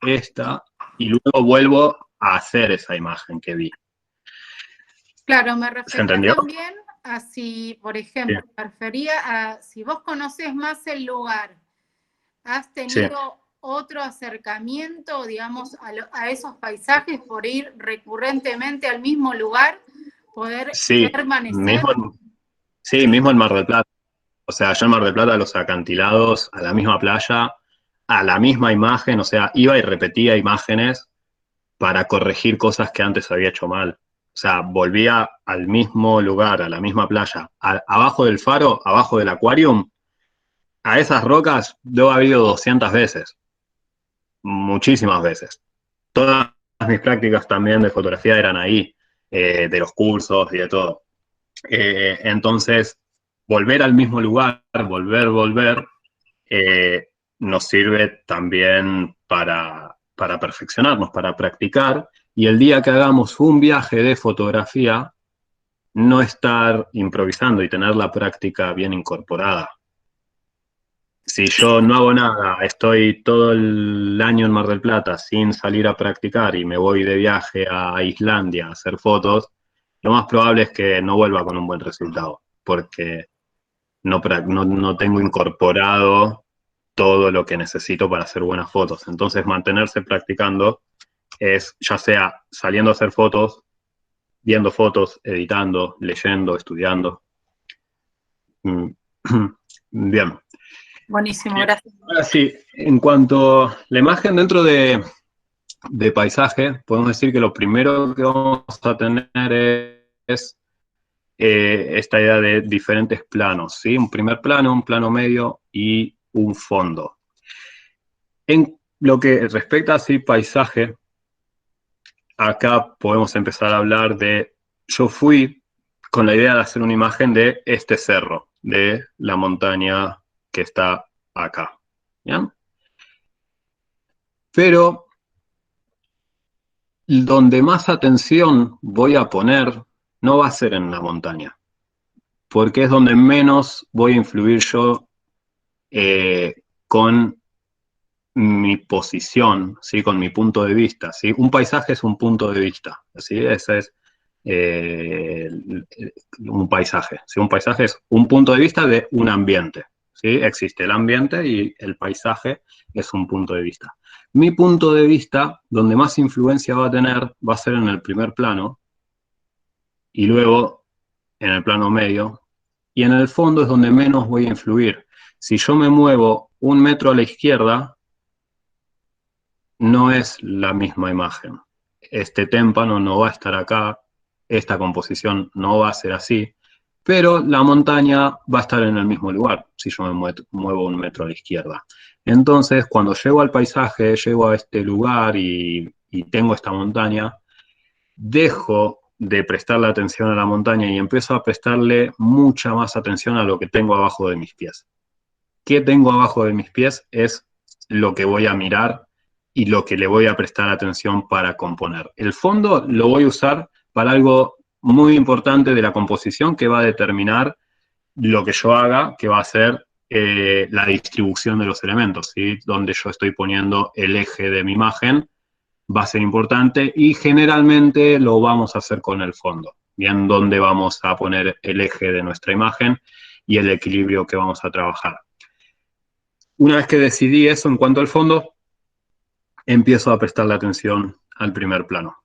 Speaker 2: esta, y luego vuelvo a hacer esa imagen que vi.
Speaker 1: Claro, me
Speaker 2: ¿Se
Speaker 1: refería
Speaker 2: entendió?
Speaker 1: también a si, por ejemplo,
Speaker 2: Sí.
Speaker 1: me refería a si vos conoces más el lugar, ¿has
Speaker 2: Sí.
Speaker 1: tenido otro acercamiento, digamos, a esos paisajes por ir recurrentemente al mismo lugar, poder
Speaker 2: Sí,
Speaker 1: permanecer?
Speaker 2: mismo en Mar del Plata. O sea, yo en Mar del Plata, los acantilados, a la misma playa, a la misma imagen, o sea, iba y repetía imágenes para corregir cosas que antes había hecho mal. O sea, volvía al mismo lugar, a la misma playa, abajo del faro, abajo del aquarium, a esas rocas debo haber ido 200 veces, muchísimas veces. Todas mis prácticas también de fotografía eran ahí, de los cursos y de todo. Entonces, volver al mismo lugar, volver, nos sirve también para perfeccionarnos, para practicar, y el día que hagamos un viaje de fotografía, no estar improvisando y tener la práctica bien incorporada. Si yo no hago nada, estoy todo el año en Mar del Plata sin salir a practicar y me voy de viaje a Islandia a hacer fotos, lo más probable es que no vuelva con un buen resultado, porque no tengo incorporado todo lo que necesito para hacer buenas fotos. Entonces, mantenerse practicando es ya sea saliendo a hacer fotos, viendo fotos, editando, leyendo, estudiando. Bien.
Speaker 1: Buenísimo, gracias.
Speaker 2: Ahora sí, en cuanto a la imagen dentro de paisaje, podemos decir que lo primero que vamos a tener es esta idea de diferentes planos, ¿sí? Un primer plano, un plano medio y un fondo. En lo que respecta a paisaje, acá podemos empezar a hablar de, yo fui con la idea de hacer una imagen de este cerro, de la montaña que está acá, ¿bien? Pero donde más atención voy a poner no va a ser en la montaña, porque es donde menos voy a influir yo con mi posición, ¿sí? Con mi punto de vista, ¿sí? Un paisaje es un punto de vista, ¿sí? Ese es un paisaje, ¿sí? Un paisaje es un punto de vista de un ambiente, ¿sí? Existe el ambiente y el paisaje es un punto de vista. Mi punto de vista, donde más influencia va a tener, va a ser en el primer plano, y luego en el plano medio, y en el fondo es donde menos voy a influir. Si yo me muevo 1 metro a la izquierda, no es la misma imagen. Este témpano no va a estar acá, esta composición no va a ser así, pero la montaña va a estar en el mismo lugar si yo me muevo 1 metro a la izquierda. Entonces, cuando llego al paisaje, llego a este lugar y tengo esta montaña, dejo de prestarle atención a la montaña y empiezo a prestarle mucha más atención a lo que tengo abajo de mis pies. ¿Qué tengo abajo de mis pies? Es lo que voy a mirar y lo que le voy a prestar atención para componer. El fondo lo voy a usar para algo muy importante de la composición que va a determinar lo que yo haga, que va a ser la distribución de los elementos, ¿sí? Donde yo estoy poniendo el eje de mi imagen va a ser importante y generalmente lo vamos a hacer con el fondo. Bien, donde vamos a poner el eje de nuestra imagen y el equilibrio que vamos a trabajar. Una vez que decidí eso en cuanto al fondo, empiezo a prestarle atención al primer plano.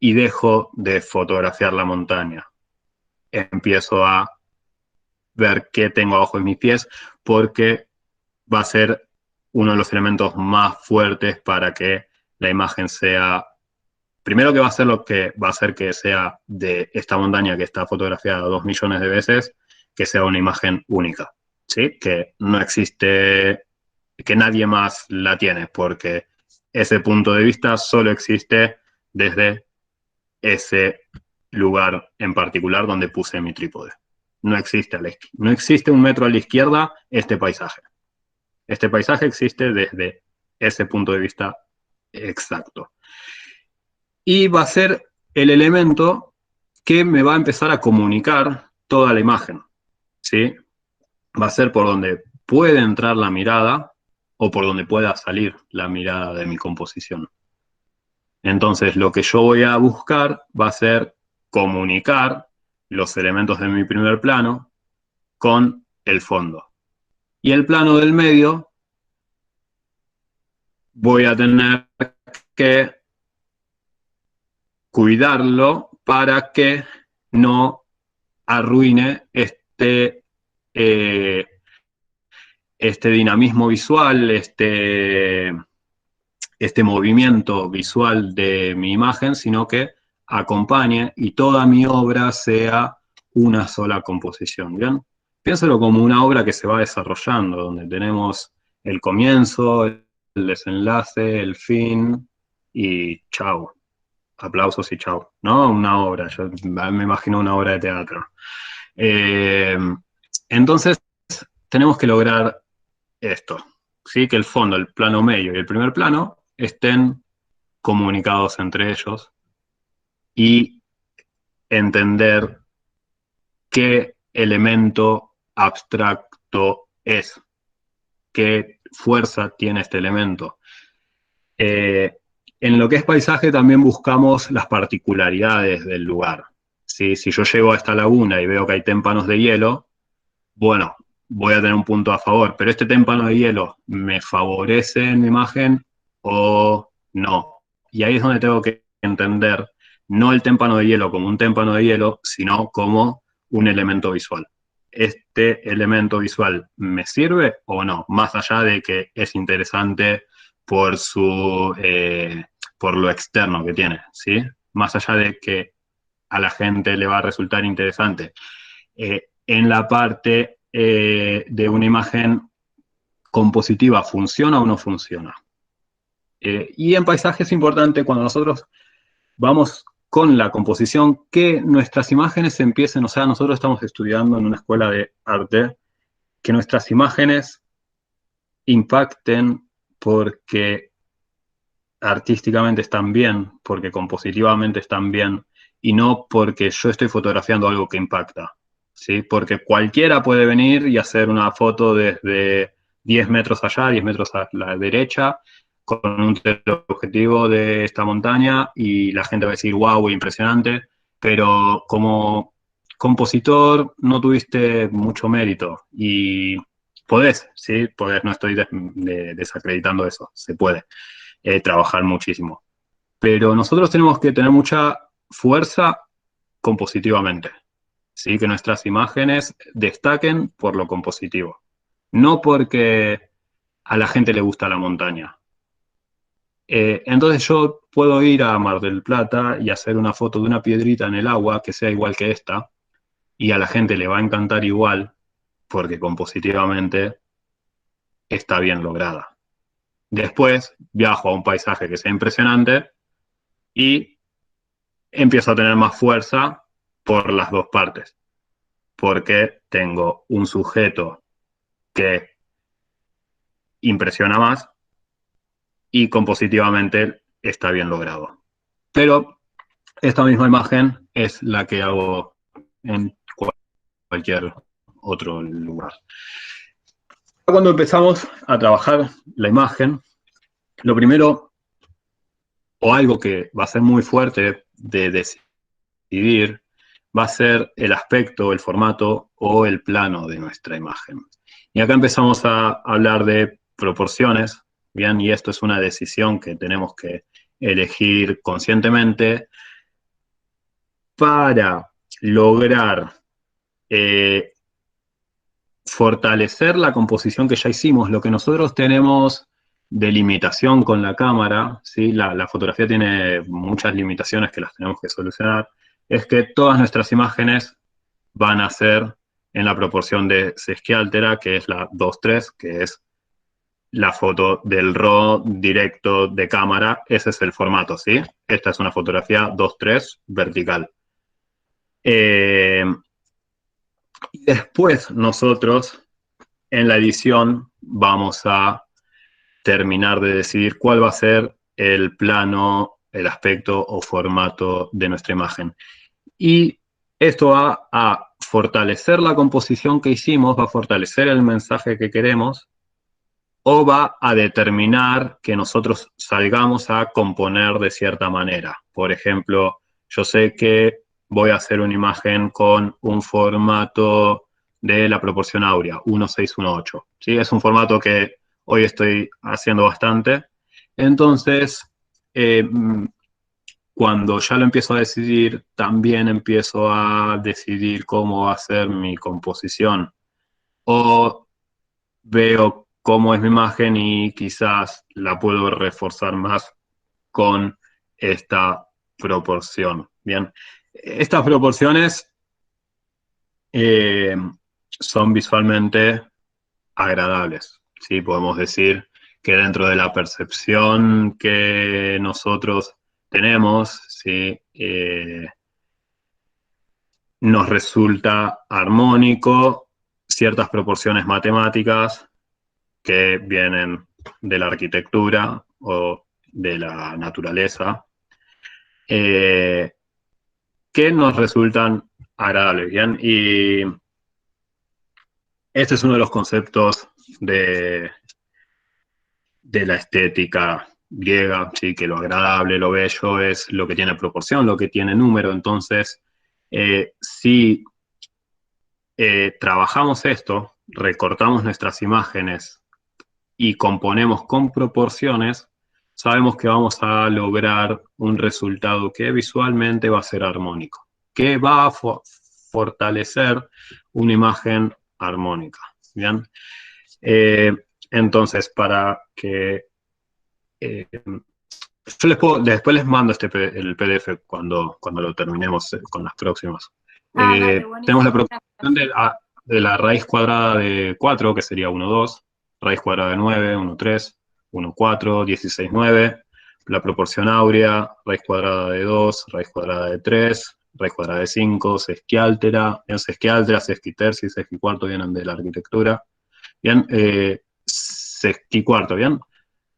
Speaker 2: Y dejo de fotografiar la montaña. Empiezo a ver qué tengo abajo de mis pies, porque va a ser uno de los elementos más fuertes para que la imagen sea... Primero que va a ser lo que va a hacer que sea de esta montaña que está fotografiada 2 millones de veces, que sea una imagen única, ¿sí? Que no existe, que nadie más la tiene, porque ese punto de vista solo existe desde ese lugar en particular donde puse mi trípode. No existe, no existe 1 metro a la izquierda este paisaje. Este paisaje existe desde ese punto de vista exacto. Y va a ser el elemento que me va a empezar a comunicar toda la imagen, ¿sí? Va a ser por donde puede entrar la mirada o por donde pueda salir la mirada de mi composición. Entonces, lo que yo voy a buscar va a ser comunicar los elementos de mi primer plano con el fondo. Y el plano del medio voy a tener que cuidarlo para que no arruine este dinamismo visual, este movimiento visual de mi imagen, sino que acompañe y toda mi obra sea una sola composición, ¿bien? Piénselo como una obra que se va desarrollando, donde tenemos el comienzo, el desenlace, el fin y chau. Aplausos y chau, ¿no? Una obra, yo me imagino una obra de teatro. Entonces, tenemos que lograr esto, ¿sí? Que el fondo, el plano medio y el primer plano estén comunicados entre ellos y entender qué elemento abstracto es, qué fuerza tiene este elemento. En lo que es paisaje también buscamos las particularidades del lugar, ¿sí? Si yo llego a esta laguna y veo que hay témpanos de hielo, bueno, voy a tener un punto a favor, pero este témpano de hielo ¿me favorece en mi imagen o no? Y ahí es donde tengo que entender no el témpano de hielo como un témpano de hielo, sino como un elemento visual. ¿Este elemento visual me sirve o no? Más allá de que es interesante por lo externo que tiene, ¿sí? Más allá de que a la gente le va a resultar interesante. En la parte de una imagen compositiva, ¿funciona o no funciona? Y en paisaje es importante cuando nosotros vamos con la composición que nuestras imágenes empiecen, o sea, nosotros estamos estudiando en una escuela de arte, que nuestras imágenes impacten porque artísticamente están bien, porque compositivamente están bien, y no porque yo estoy fotografiando algo que impacta, ¿sí? Porque cualquiera puede venir y hacer una foto desde 10 metros allá, 10 metros a la derecha, con un teleobjetivo de esta montaña, y la gente va a decir, wow, impresionante, pero como compositor no tuviste mucho mérito, y podés, ¿sí? Podés, no estoy desacreditando eso, se puede trabajar muchísimo. Pero nosotros tenemos que tener mucha fuerza compositivamente, ¿sí? Que nuestras imágenes destaquen por lo compositivo, no porque a la gente le gusta la montaña. Entonces yo puedo ir a Mar del Plata y hacer una foto de una piedrita en el agua que sea igual que esta, y a la gente le va a encantar igual, porque compositivamente está bien lograda. Después viajo a un paisaje que sea impresionante y empiezo a tener más fuerza por las dos partes, porque tengo un sujeto que impresiona más y compositivamente está bien logrado. Pero esta misma imagen es la que hago en cualquier otro lugar. Cuando empezamos a trabajar la imagen, lo primero, o algo que va a ser muy fuerte de decidir, va a ser el aspecto, el formato o el plano de nuestra imagen. Y acá empezamos a hablar de proporciones, ¿bien? Y esto es una decisión que tenemos que elegir conscientemente para lograr fortalecer la composición que ya hicimos. Lo que nosotros tenemos de limitación con la cámara, ¿sí? La fotografía tiene muchas limitaciones que las tenemos que solucionar, es que todas nuestras imágenes van a ser en la proporción de sesquiáltera, que es la 2:3, que es la foto del RAW directo de cámara. Ese es el formato, ¿sí? Esta es una fotografía 2:3 vertical. Y después nosotros, en la edición, vamos a terminar de decidir cuál va a ser el plano, el aspecto o formato de nuestra imagen. Y esto va a fortalecer la composición que hicimos, va a fortalecer el mensaje que queremos, o va a determinar que nosotros salgamos a componer de cierta manera. Por ejemplo, yo sé que voy a hacer una imagen con un formato de la proporción áurea, 1:6:1:8. ¿Sí? Es un formato que hoy estoy haciendo bastante. Entonces, cuando ya lo empiezo a decidir, también empiezo a decidir cómo va a ser mi composición. O veo cómo es mi imagen y quizás la puedo reforzar más con esta proporción. Bien, estas proporciones son visualmente agradables, ¿sí? Podemos decir que dentro de la percepción que nosotros tenemos, ¿sí? Nos resulta armónico ciertas proporciones matemáticas que vienen de la arquitectura o de la naturaleza, que nos resultan agradables, ¿bien? Y este es uno de los conceptos de la estética griega, ¿sí? Que lo agradable, lo bello es lo que tiene proporción, lo que tiene número. Entonces, si trabajamos esto, recortamos nuestras imágenes y componemos con proporciones, sabemos que vamos a lograr un resultado que visualmente va a ser armónico, que va a fortalecer una imagen armónica. ¿Bien? Entonces, para que... yo después les mando el PDF cuando lo terminemos con las próximas.
Speaker 1: Dale,
Speaker 2: Tenemos la
Speaker 1: buenísimo.
Speaker 2: proporción de la raíz cuadrada de 4, que sería 1,2, raíz cuadrada de 9, 1,3, 1,4, 16,9, la proporción áurea, raíz cuadrada de 2, raíz cuadrada de 3, raíz cuadrada de 5, sesquiáltera, sesquitercio y sesquicuarto vienen de la arquitectura. Bien, sesquicuarto, ¿bien?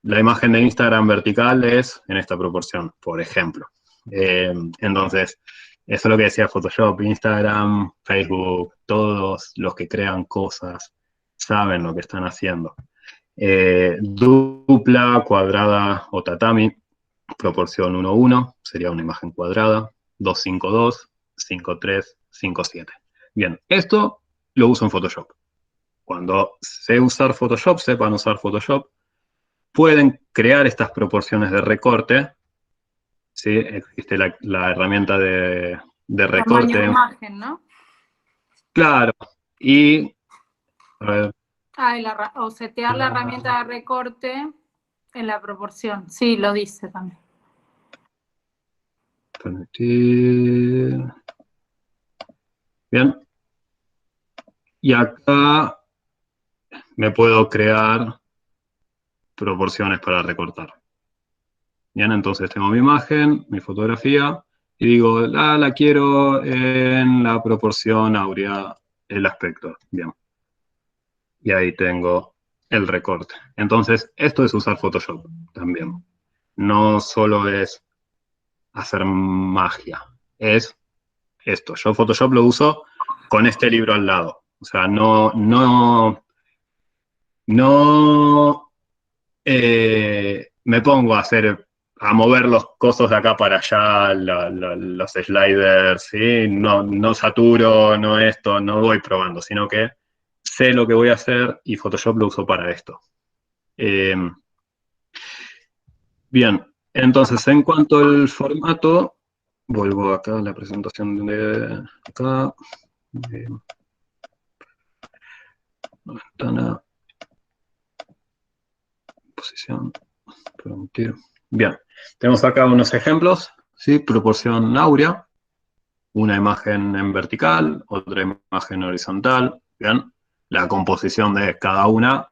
Speaker 2: La imagen de Instagram vertical es en esta proporción, por ejemplo. Entonces, eso es lo que decía Photoshop, Instagram, Facebook, todos los que crean cosas saben lo que están haciendo. Dupla, cuadrada o tatami, proporción 1:1, sería una imagen cuadrada, 2:5:2, 5:3, 5:7. Bien, esto lo uso en Photoshop. Cuando sé usar Photoshop, sepan usar Photoshop, pueden crear estas proporciones de recorte, ¿sí? Existe la herramienta de recorte.
Speaker 1: Tamaño de imagen, ¿no?
Speaker 2: Claro, y... A ver,
Speaker 1: O setear la herramienta de recorte En la proporción, sí, lo dice también.
Speaker 2: Permitir. Bien. Y acá me puedo crear proporciones para recortar. Bien, entonces tengo mi imagen, mi fotografía, y digo, la quiero en la proporción áurea, el aspecto. Bien. Y ahí tengo el recorte. Entonces, esto es usar Photoshop también. No solo es hacer magia, es esto. Yo Photoshop lo uso con este libro al lado. O sea, no me pongo a mover los cosos de acá para allá, los sliders, ¿sí? No saturo, no esto, no voy probando, sino que sé lo que voy a hacer y Photoshop lo uso para esto. Bien, entonces en cuanto al formato, vuelvo acá a la presentación de acá, ventana, posición, permitir. Bien, tenemos acá unos ejemplos, ¿sí? Proporción áurea, una imagen en vertical, otra imagen horizontal, bien. La composición de cada una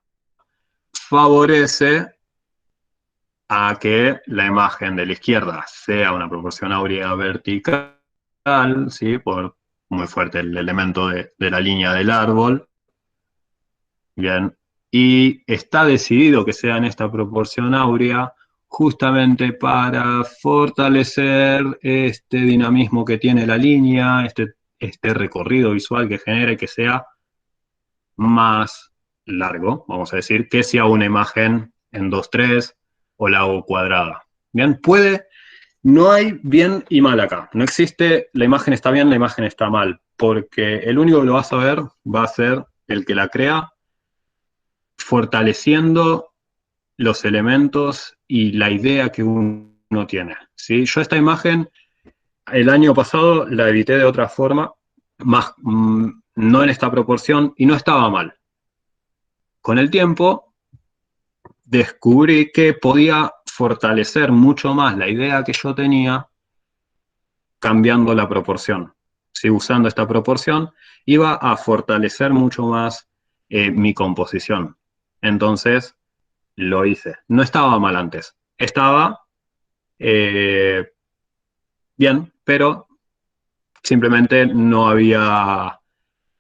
Speaker 2: favorece a que la imagen de la izquierda sea una proporción áurea vertical, ¿sí? Por muy fuerte el elemento de la línea del árbol, bien, y está decidido que sea en esta proporción áurea justamente para fortalecer este dinamismo que tiene la línea, este recorrido visual que genera y que sea más largo, vamos a decir, que sea una imagen en 2:3 o la hago cuadrada. Bien, no hay bien y mal acá. No existe la imagen está bien, la imagen está mal, porque el único que lo va a saber va a ser el que la crea, fortaleciendo los elementos y la idea que uno tiene. ¿Sí? Yo esta imagen, el año pasado la edité de otra forma, no en esta proporción, y no estaba mal. Con el tiempo, descubrí que podía fortalecer mucho más la idea que yo tenía cambiando la proporción. ¿Sí? Usando esta proporción, iba a fortalecer mucho más mi composición. Entonces, lo hice. No estaba mal antes. Estaba bien, pero simplemente no había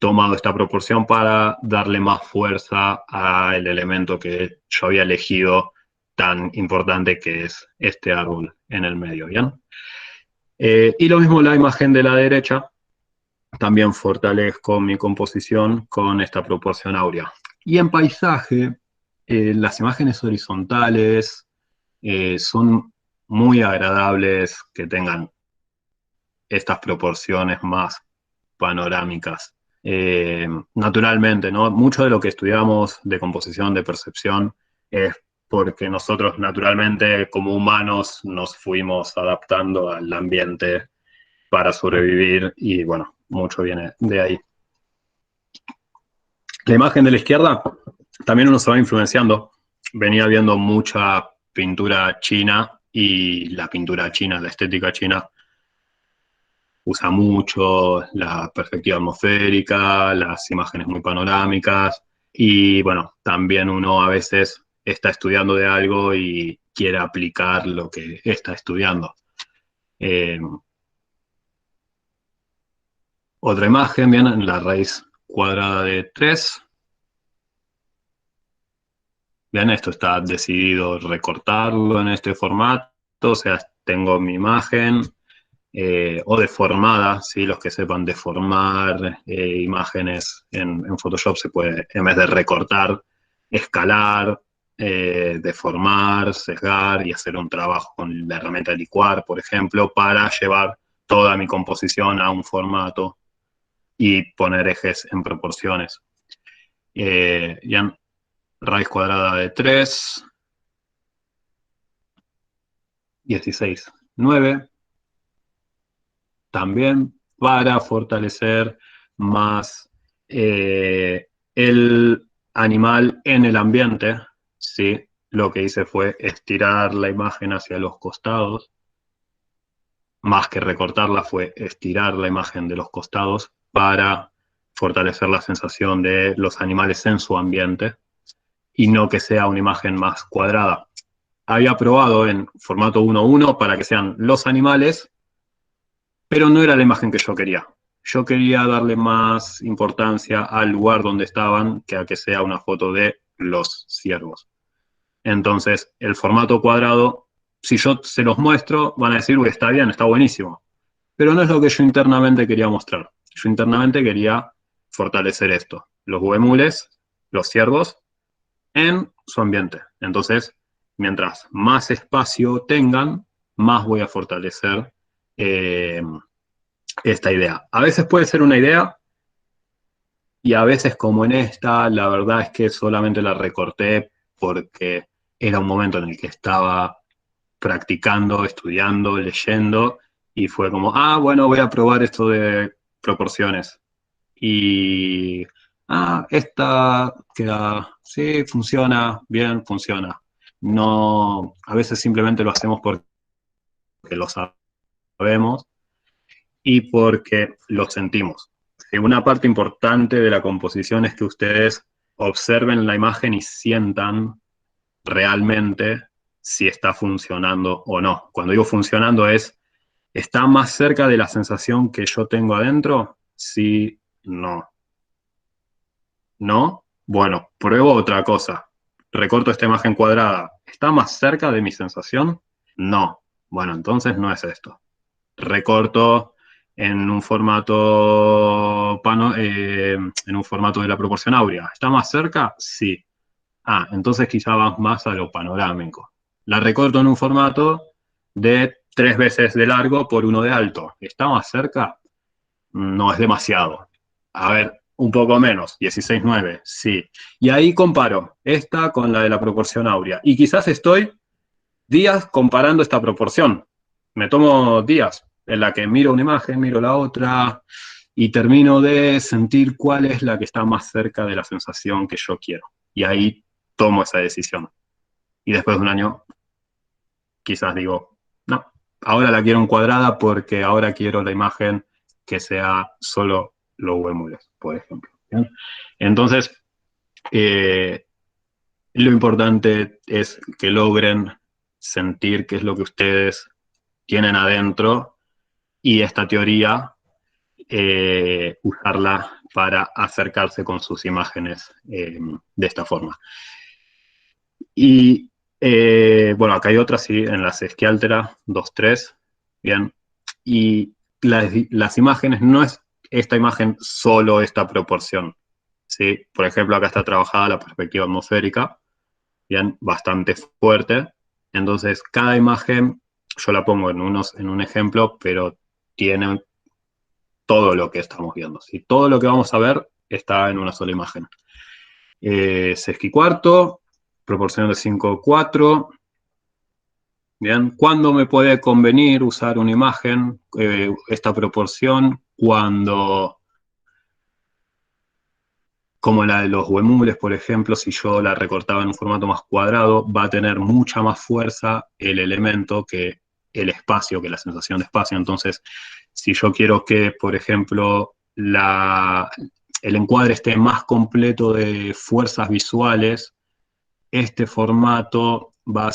Speaker 2: tomado esta proporción para darle más fuerza al elemento que yo había elegido tan importante que es este árbol en el medio, ¿bien? Y lo mismo la imagen de la derecha, también fortalezco mi composición con esta proporción áurea. Y en paisaje, las imágenes horizontales son muy agradables que tengan estas proporciones más panorámicas. Naturalmente, ¿no? Mucho de lo que estudiamos de composición, de percepción, es porque nosotros naturalmente como humanos nos fuimos adaptando al ambiente para sobrevivir y bueno, mucho viene de ahí. La imagen de la izquierda también uno se va influenciando. Venía viendo mucha pintura china y la pintura china, la estética china, usa mucho la perspectiva atmosférica, las imágenes muy panorámicas y bueno, también uno a veces está estudiando de algo y quiere aplicar lo que está estudiando. Otra imagen, bien, la raíz cuadrada de 3. Bien, esto está decidido recortarlo en este formato, o sea, tengo mi imagen o deformada, ¿sí? Los que sepan deformar imágenes en Photoshop se puede, en vez de recortar, escalar, deformar, sesgar y hacer un trabajo con la herramienta de licuar, por ejemplo, para llevar toda mi composición a un formato y poner ejes en proporciones. Bien, raíz cuadrada de 3, 16, 9, también para fortalecer más el animal en el ambiente, ¿sí? lo que hice fue estirar la imagen hacia los costados, más que recortarla fue estirar la imagen de los costados para fortalecer la sensación de los animales en su ambiente y no que sea una imagen más cuadrada. Había probado en formato 1:1 para que sean los animales, pero no era la imagen que yo quería. Yo quería darle más importancia al lugar donde estaban que a que sea una foto de los ciervos. Entonces, el formato cuadrado, si yo se los muestro, van a decir, uy, está bien, está buenísimo. Pero no es lo que yo internamente quería mostrar. Yo internamente quería fortalecer esto. Los huemules, los ciervos, en su ambiente. Entonces, mientras más espacio tengan, más voy a fortalecer esta idea. A veces puede ser una idea, y a veces como en esta, la verdad es que solamente la recorté porque era un momento en el que estaba practicando, estudiando, leyendo, y fue como, bueno, voy a probar esto de proporciones. Y, esta queda, sí, funciona, bien, funciona. No, a veces simplemente lo hacemos porque lo sabemos y porque lo sentimos. Una parte importante de la composición es que ustedes observen la imagen y sientan realmente si está funcionando o no. Cuando digo funcionando ¿está más cerca de la sensación que yo tengo adentro? Sí, no. ¿No? Bueno, pruebo otra cosa. Recorto esta imagen cuadrada. ¿Está más cerca de mi sensación? No. Bueno, entonces no es esto. Recorto en un formato en un formato de la proporción áurea. ¿Está más cerca? Sí. Entonces quizá va más a lo panorámico. La recorto en un formato de 3 veces de largo por 1 de alto. ¿Está más cerca? No, es demasiado. A ver, un poco menos, 16:9, sí. Y ahí comparo esta con la de la proporción áurea. Y quizás estoy días comparando esta proporción. Me tomo días en la que miro una imagen, miro la otra, y termino de sentir cuál es la que está más cerca de la sensación que yo quiero. Y ahí tomo esa decisión. Y después de un año, quizás digo, no, ahora la quiero encuadrada porque ahora quiero la imagen que sea solo los huemules, por ejemplo. ¿Bien? Entonces, lo importante es que logren sentir qué es lo que ustedes tienen adentro y esta teoría usarla para acercarse con sus imágenes de esta forma. Y bueno, acá hay otra, sí, en la Sesquialtera 2:3, bien. Y las imágenes no es esta imagen solo esta proporción, ¿sí? Por ejemplo, acá está trabajada la perspectiva atmosférica, bien, bastante fuerte. Entonces, cada imagen, yo la pongo en un ejemplo, pero tiene todo lo que estamos viendo, ¿sí? Todo lo que vamos a ver está en una sola imagen. Sesquicuarto, proporción de 5:4. Bien, ¿cuándo me puede convenir usar una imagen, esta proporción? Cuando, como la de los huemules, por ejemplo, si yo la recortaba en un formato más cuadrado, va a tener mucha más fuerza el elemento que el espacio, que la sensación de espacio. Entonces, si yo quiero que, por ejemplo, el encuadre esté más completo de fuerzas visuales, este formato va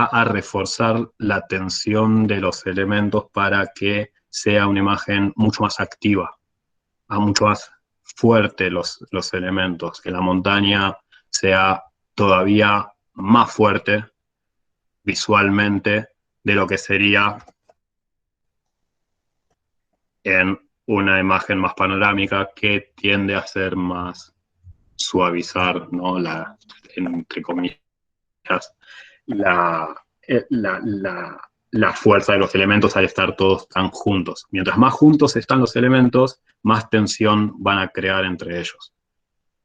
Speaker 2: a reforzar la tensión de los elementos para que sea una imagen mucho más activa, mucho más fuerte los elementos, que la montaña sea todavía más fuerte visualmente de lo que sería en una imagen más panorámica que tiende a ser más suavizar, ¿no? Entre comillas, la, la fuerza de los elementos al estar todos tan juntos. Mientras más juntos están los elementos, más tensión van a crear entre ellos.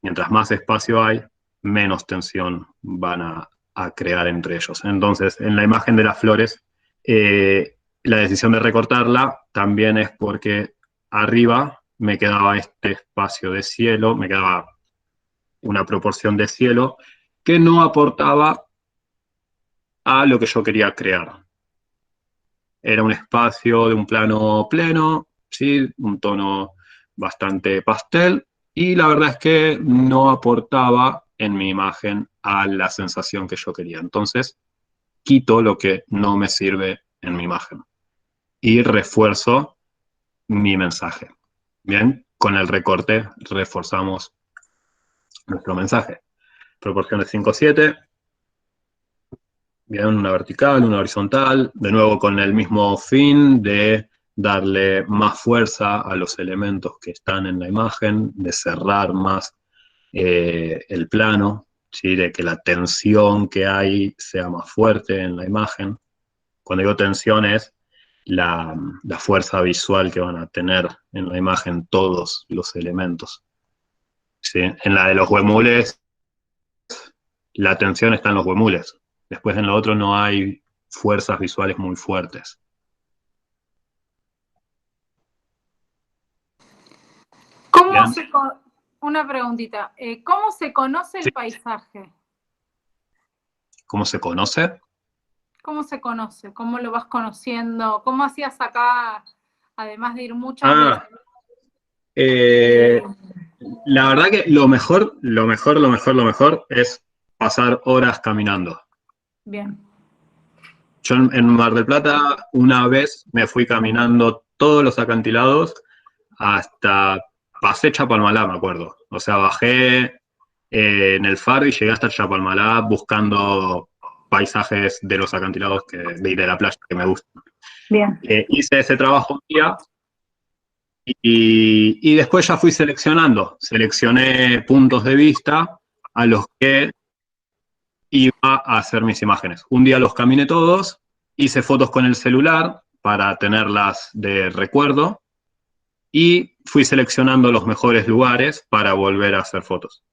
Speaker 2: Mientras más espacio hay, menos tensión van a crear entre ellos. Entonces, en la imagen de las flores, la decisión de recortarla también es porque arriba me quedaba este espacio de cielo, me quedaba una proporción de cielo que no aportaba a lo que yo quería crear. Era un espacio de un plano pleno, ¿sí? Un tono bastante pastel, y la verdad es que no aportaba en mi imagen a la sensación que yo quería. Entonces, quito lo que no me sirve en mi imagen y refuerzo mi mensaje. Bien, con el recorte reforzamos nuestro mensaje. Proporciones 5:7. Bien, una vertical, una horizontal, de nuevo con el mismo fin de darle más fuerza a los elementos que están en la imagen, de cerrar más el plano, ¿sí? De que la tensión que hay sea más fuerte en la imagen. Cuando digo tensión es la fuerza visual que van a tener en la imagen todos los elementos, ¿sí? En la de los huemules, la tensión está en los huemules. Después en lo otro no hay fuerzas visuales muy fuertes.
Speaker 1: Una preguntita. ¿Cómo se conoce el
Speaker 2: Sí.
Speaker 1: paisaje?
Speaker 2: ¿Cómo se conoce?
Speaker 1: ¿Cómo se conoce? ¿Cómo lo vas conociendo? ¿Cómo hacías acá, además de ir muchas
Speaker 2: Ah,
Speaker 1: veces?
Speaker 2: la verdad que lo mejor es pasar horas caminando.
Speaker 1: Bien.
Speaker 2: Yo en Mar del Plata una vez me fui caminando todos los acantilados hasta, pasé Chapalmalá, me acuerdo. O sea, bajé en el faro y llegué hasta Chapalmalá buscando paisajes de los acantilados de la playa que me gustan.
Speaker 1: Bien.
Speaker 2: Hice ese trabajo un día y después ya fui seleccioné puntos de vista a los que iba a hacer mis imágenes. Un día los caminé todos, hice fotos con el celular para tenerlas de recuerdo y fui seleccionando los mejores lugares para volver a hacer fotos.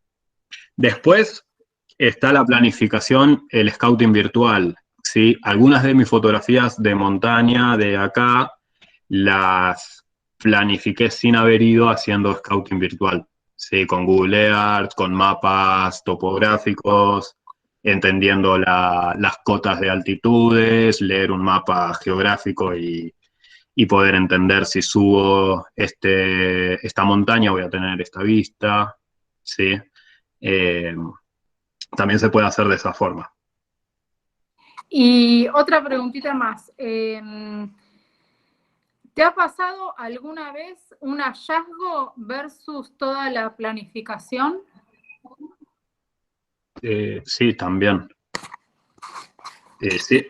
Speaker 2: Después está la planificación, el scouting virtual, ¿sí? Algunas de mis fotografías de montaña, de acá, las planifiqué sin haber ido haciendo scouting virtual, ¿sí? Con Google Earth, con mapas topográficos, entendiendo las cotas de altitudes, leer un mapa geográfico y poder entender si subo esta montaña voy a tener esta vista, ¿sí? También se puede hacer de esa forma.
Speaker 1: Y otra preguntita más. ¿Te ha pasado alguna vez un hallazgo versus toda la planificación?
Speaker 2: Sí, también. Sí,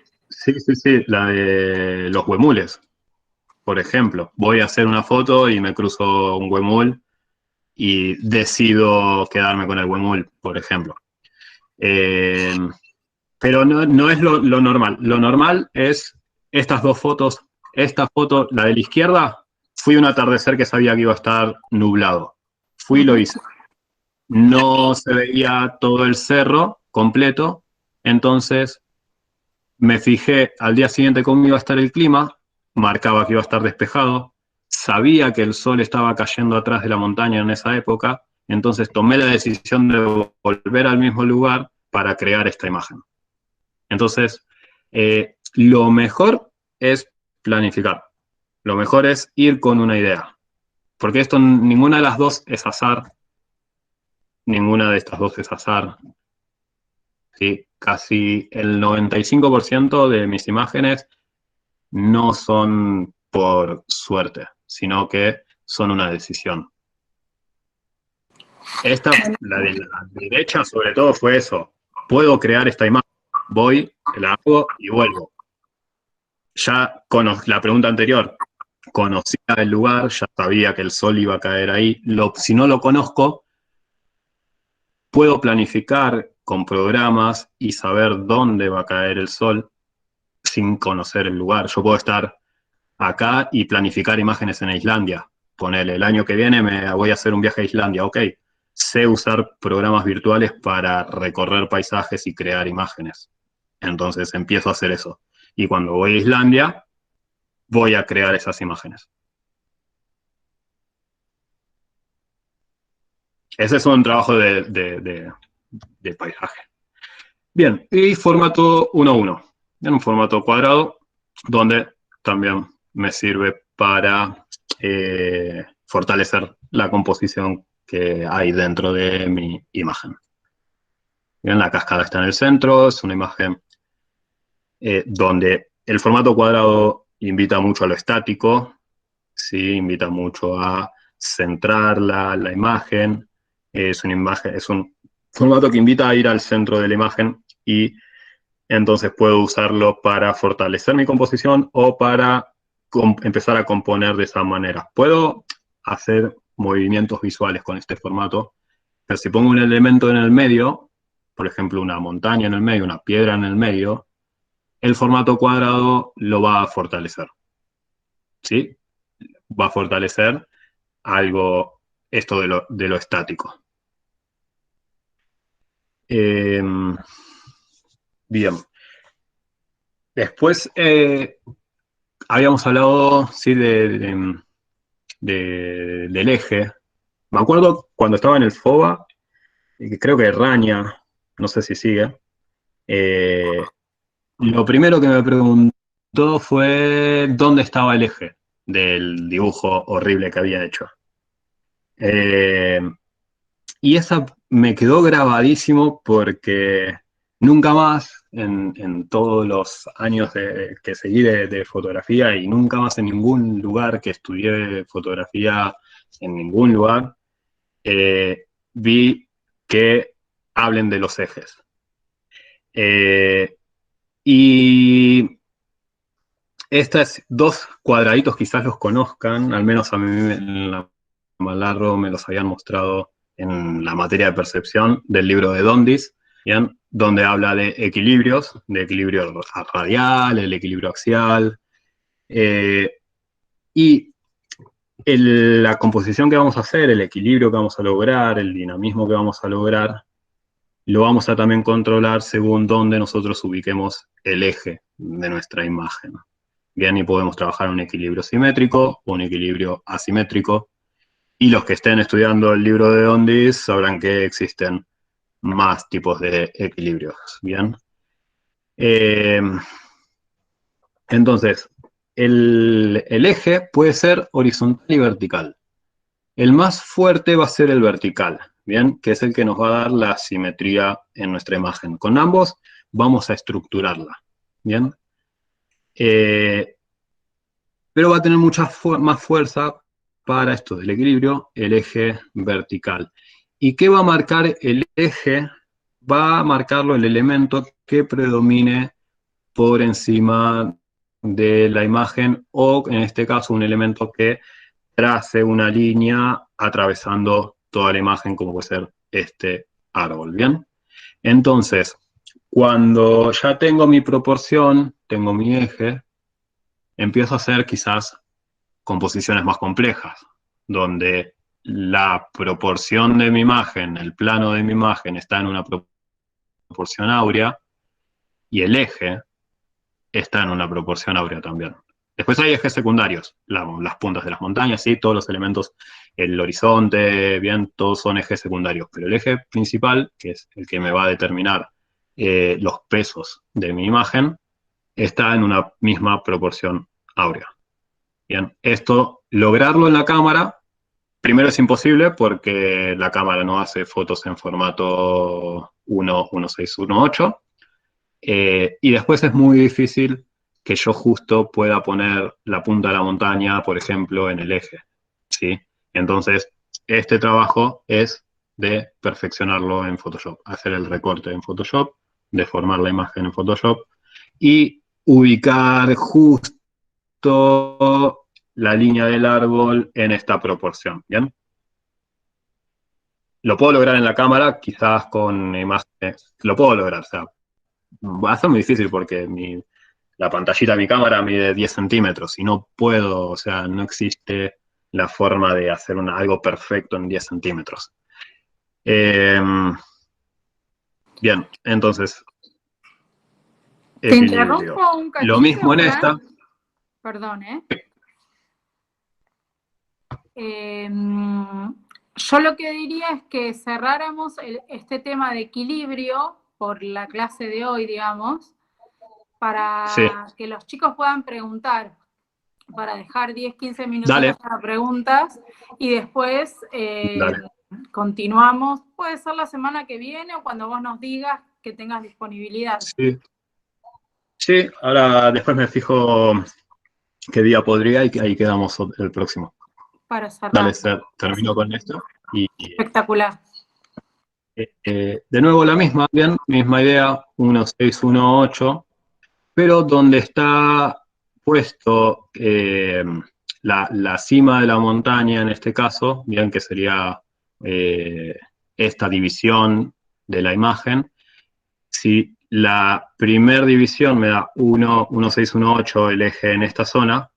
Speaker 2: la de los huemules, por ejemplo. Voy a hacer una foto y me cruzo un huemul y decido quedarme con el huemul, por ejemplo. Pero no es lo normal. Lo normal es estas dos fotos. Esta foto, la de la izquierda, fui un atardecer que sabía que iba a estar nublado. Fui y lo hice. No se veía todo el cerro completo, entonces me fijé al día siguiente cómo iba a estar el clima, marcaba que iba a estar despejado, sabía que el sol estaba cayendo atrás de la montaña en esa época, entonces tomé la decisión de volver al mismo lugar para crear esta imagen. Entonces, lo mejor es planificar, lo mejor es ir con una idea, porque ninguna de las dos es azar, ninguna de estas dos es azar. ¿Sí? Casi el 95% de mis imágenes no son por suerte, sino que son una decisión. La de la derecha, sobre todo, fue eso. Puedo crear esta imagen, voy, la hago y vuelvo. Ya con la pregunta anterior, conocía el lugar, ya sabía que el sol iba a caer ahí. Si no lo conozco, puedo planificar con programas y saber dónde va a caer el sol sin conocer el lugar. Yo puedo estar acá y planificar imágenes en Islandia. Ponele, el año que viene voy a hacer un viaje a Islandia, ok. Sé usar programas virtuales para recorrer paisajes y crear imágenes. Entonces empiezo a hacer eso. Y cuando voy a Islandia, voy a crear esas imágenes. Ese es un trabajo de paisaje. Bien, y formato 1:1, en un formato cuadrado, donde también me sirve para fortalecer la composición que hay dentro de mi imagen. Bien, la cascada está en el centro, es una imagen donde el formato cuadrado invita mucho a lo estático, ¿sí? Invita mucho a centrar la imagen, es un formato que invita a ir al centro de la imagen y entonces puedo usarlo para fortalecer mi composición o para empezar a componer de esa manera. Puedo hacer movimientos visuales con este formato, pero si pongo un elemento en el medio, por ejemplo una montaña en el medio, una piedra en el medio, el formato cuadrado lo va a fortalecer, ¿sí? Va a fortalecer algo, esto de lo estático. Bien. Después habíamos hablado, sí, del eje. Me acuerdo cuando estaba en el FOBA, y creo que Raña, no sé si sigue, lo primero que me preguntó fue dónde estaba el eje del dibujo horrible que había hecho. Y esa me quedó grabadísimo porque nunca más, en todos los años que seguí de fotografía y nunca más en ningún lugar que estudié fotografía, en ningún lugar, vi que hablen de los ejes. Y estos dos cuadraditos quizás los conozcan, al menos a mí en la Malarro me los habían mostrado en la materia de percepción del libro de Dondis, ¿bien? Donde habla de equilibrios, de equilibrio radial, el equilibrio axial, y la composición que vamos a hacer, el equilibrio que vamos a lograr, el dinamismo que vamos a lograr, lo vamos a también controlar según dónde nosotros ubiquemos el eje de nuestra imagen. Bien, y podemos trabajar un equilibrio simétrico o un equilibrio asimétrico. Y los que estén estudiando el libro de Dondis sabrán que existen más tipos de equilibrios. Bien. Entonces, el eje puede ser horizontal y vertical. El más fuerte va a ser el vertical, ¿bien? Que es el que nos va a dar la simetría en nuestra imagen. Con ambos vamos a estructurarla, ¿bien? Pero va a tener mucha más fuerza para esto del equilibrio, el eje vertical. ¿Y qué va a marcar el eje? Va a marcarlo el elemento que predomine por encima de la imagen o, en este caso, un elemento que trace una línea atravesando toda la imagen, como puede ser este árbol, ¿bien? Entonces, cuando ya tengo mi proporción, tengo mi eje, empiezo a hacer quizás composiciones más complejas, donde la proporción de mi imagen, el plano de mi imagen está en una proporción áurea y el eje está en una proporción áurea también. Después hay ejes secundarios, las puntas de las montañas, ¿sí? Todos los elementos, el horizonte, bien, todos son ejes secundarios, pero el eje principal, que es el que me va a determinar los pesos de mi imagen, está en una misma proporción áurea. Bien, esto, lograrlo en la cámara, primero es imposible porque la cámara no hace fotos en formato 1.1618, y después es muy difícil que yo justo pueda poner la punta de la montaña, por ejemplo, en el eje, ¿sí? Entonces, este trabajo es de perfeccionarlo en Photoshop, hacer el recorte en Photoshop, deformar la imagen en Photoshop y ubicar justo la línea del árbol en esta proporción, ¿bien? Lo puedo lograr en la cámara, quizás con imágenes, lo puedo lograr, o sea, va a ser muy difícil porque la pantallita de mi cámara mide 10 centímetros y no puedo, o sea, no existe la forma de hacer algo perfecto en 10 centímetros. Bien, entonces,
Speaker 1: Te
Speaker 2: equilibrio.
Speaker 1: interrumpo un cachito,
Speaker 2: Lo mismo en
Speaker 1: Fran.
Speaker 2: esta.
Speaker 1: Perdón, yo lo que diría es que cerráramos este tema de equilibrio por la clase de hoy, digamos, para
Speaker 2: Sí.
Speaker 1: que los chicos puedan preguntar, para dejar 10, 15 minutos
Speaker 2: Dale.
Speaker 1: para preguntas y después
Speaker 2: Dale.
Speaker 1: continuamos. Puede ser la semana que viene o cuando vos nos digas que tengas disponibilidad.
Speaker 2: Sí. Sí, ahora después me fijo qué día podría y ahí quedamos el próximo.
Speaker 1: Para cerrar.
Speaker 2: Dale, termino con esto. Y
Speaker 1: espectacular.
Speaker 2: De nuevo la misma, bien, misma idea, 1618, pero donde está puesto la cima de la montaña en este caso, bien que sería esta división de la imagen. Si la primer división me da 1618 el eje en esta zona,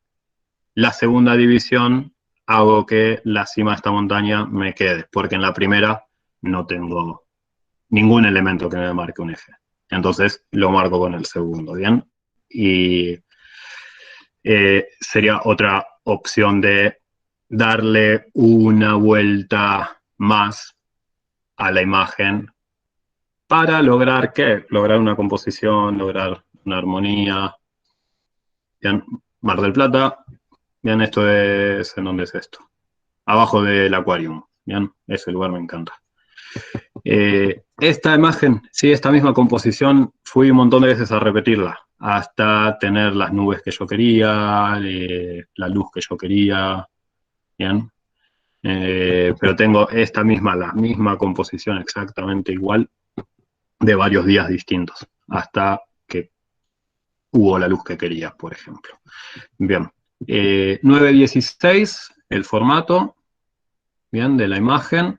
Speaker 2: la segunda división hago que la cima de esta montaña me quede, porque en la primera no tengo ningún elemento que me marque un eje. Entonces lo marco con el segundo, ¿bien? Y sería otra opción de darle una vuelta más a la imagen para lograr, ¿qué? Lograr una composición, lograr una armonía. Bien, Mar del Plata, bien, esto es, ¿en dónde es esto? Abajo del Aquarium, bien, ese lugar me encanta. Esta imagen, sí, esta misma composición, fui un montón de veces a repetirla, hasta tener las nubes que yo quería, la luz que yo quería, bien. Pero tengo esta misma, la misma composición exactamente igual, de varios días distintos, hasta que hubo la luz que quería, por ejemplo. Bien, 9:16, el formato, bien, de la imagen,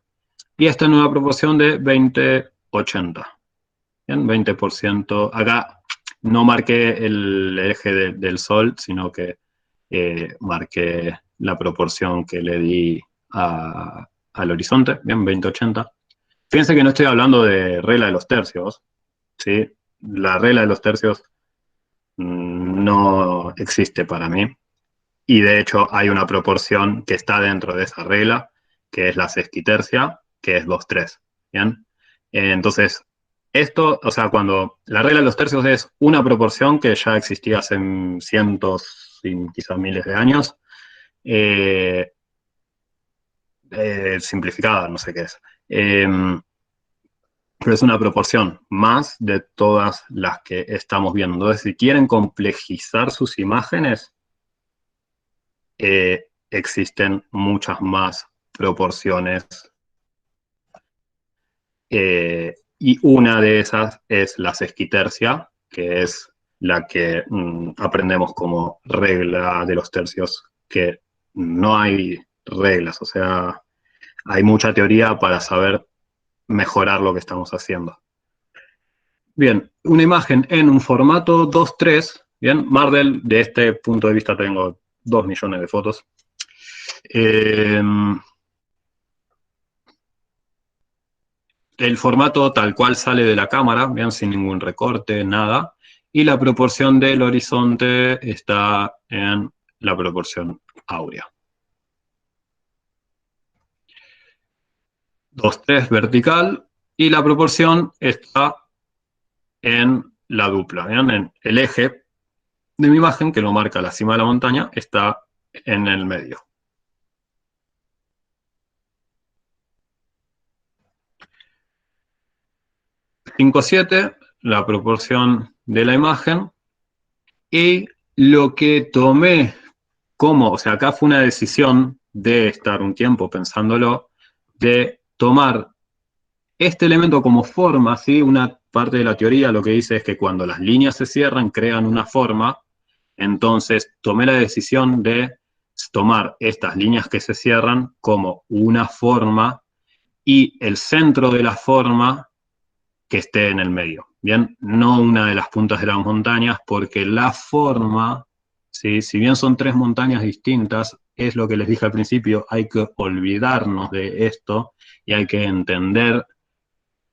Speaker 2: y esta nueva proporción de 20:80. Bien, 20%. Acá no marqué el eje del sol, sino que marqué la proporción que le di al horizonte, bien, 20:80. Fíjense que no estoy hablando de regla de los tercios, ¿sí? La regla de los tercios no existe para mí. Y de hecho hay una proporción que está dentro de esa regla, que es la sesquitercia, que es 2:3, ¿bien? Entonces, esto, o sea, cuando la regla de los tercios es una proporción que ya existía hace cientos y quizás miles de años, simplificada, no sé qué es. Pero es una proporción más de todas las que estamos viendo. Entonces, si quieren complejizar sus imágenes, existen muchas más proporciones. Y una de esas es la sesquitercia, que es la que aprendemos como regla de los tercios, que no hay reglas, o sea, hay mucha teoría para saber mejorar lo que estamos haciendo. Bien, una imagen en un formato 2:3, bien, Mardel, de este punto de vista tengo 2 millones de fotos. El formato tal cual sale de la cámara, vean, sin ningún recorte, nada, y la proporción del horizonte está en la proporción áurea. 2:3 vertical, y la proporción está en la dupla, vean, en el eje de mi imagen, que lo marca la cima de la montaña, está en el medio. .5:7, la proporción de la imagen, y lo que tomé como, o sea, acá fue una decisión de estar un tiempo pensándolo, de tomar este elemento como forma, ¿sí? Una parte de la teoría lo que dice es que cuando las líneas se cierran, crean una forma. Entonces tomé la decisión de tomar estas líneas que se cierran como una forma y el centro de la forma que esté en el medio, ¿bien? No una de las puntas de las montañas, porque la forma, ¿sí? Si bien son 3 montañas distintas, es lo que les dije al principio, hay que olvidarnos de esto y hay que entender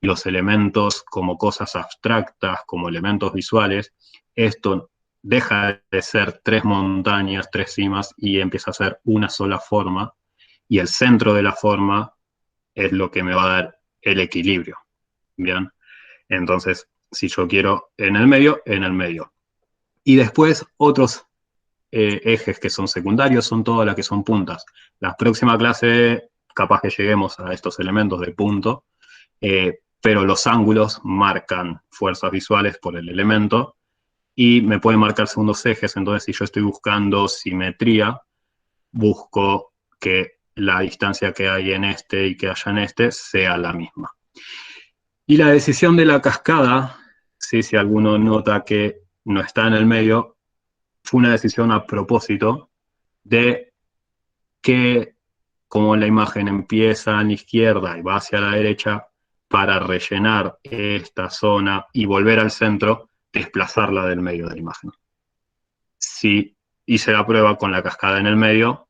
Speaker 2: los elementos como cosas abstractas, como elementos visuales. Esto deja de ser 3 montañas, 3 cimas, y empieza a ser una sola forma, y el centro de la forma es lo que me va a dar el equilibrio, ¿bien? Entonces, si yo quiero en el medio, en el medio. Y después otros ejes que son secundarios son todas las que son puntas. La próxima clase, capaz que lleguemos a estos elementos de punto, pero los ángulos marcan fuerzas visuales por el elemento y me pueden marcar segundos ejes. Entonces, si yo estoy buscando simetría, busco que la distancia que hay en este y que haya en este sea la misma. Y la decisión de la cascada, ¿sí? Si alguno nota que no está en el medio, fue una decisión a propósito de que, como la imagen empieza a la izquierda y va hacia la derecha, para rellenar esta zona y volver al centro, desplazarla del medio de la imagen. Si hice la prueba con la cascada en el medio,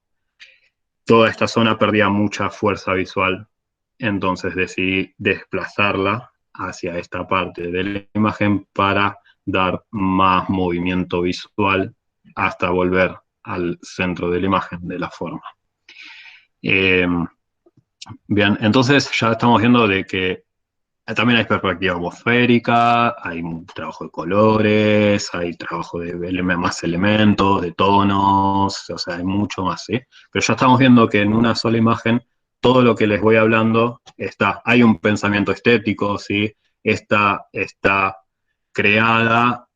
Speaker 2: toda esta zona perdía mucha fuerza visual, entonces decidí desplazarla hacia esta parte de la imagen para dar más movimiento visual hasta volver al centro de la imagen, de la forma. Bien, entonces ya estamos viendo de que también hay perspectiva atmosférica, hay un trabajo de colores, hay trabajo de más elementos, de tonos, o sea, hay mucho más, ¿sí? Pero ya estamos viendo que en una sola imagen, todo lo que les voy hablando está. Hay un pensamiento estético, ¿sí? Está creada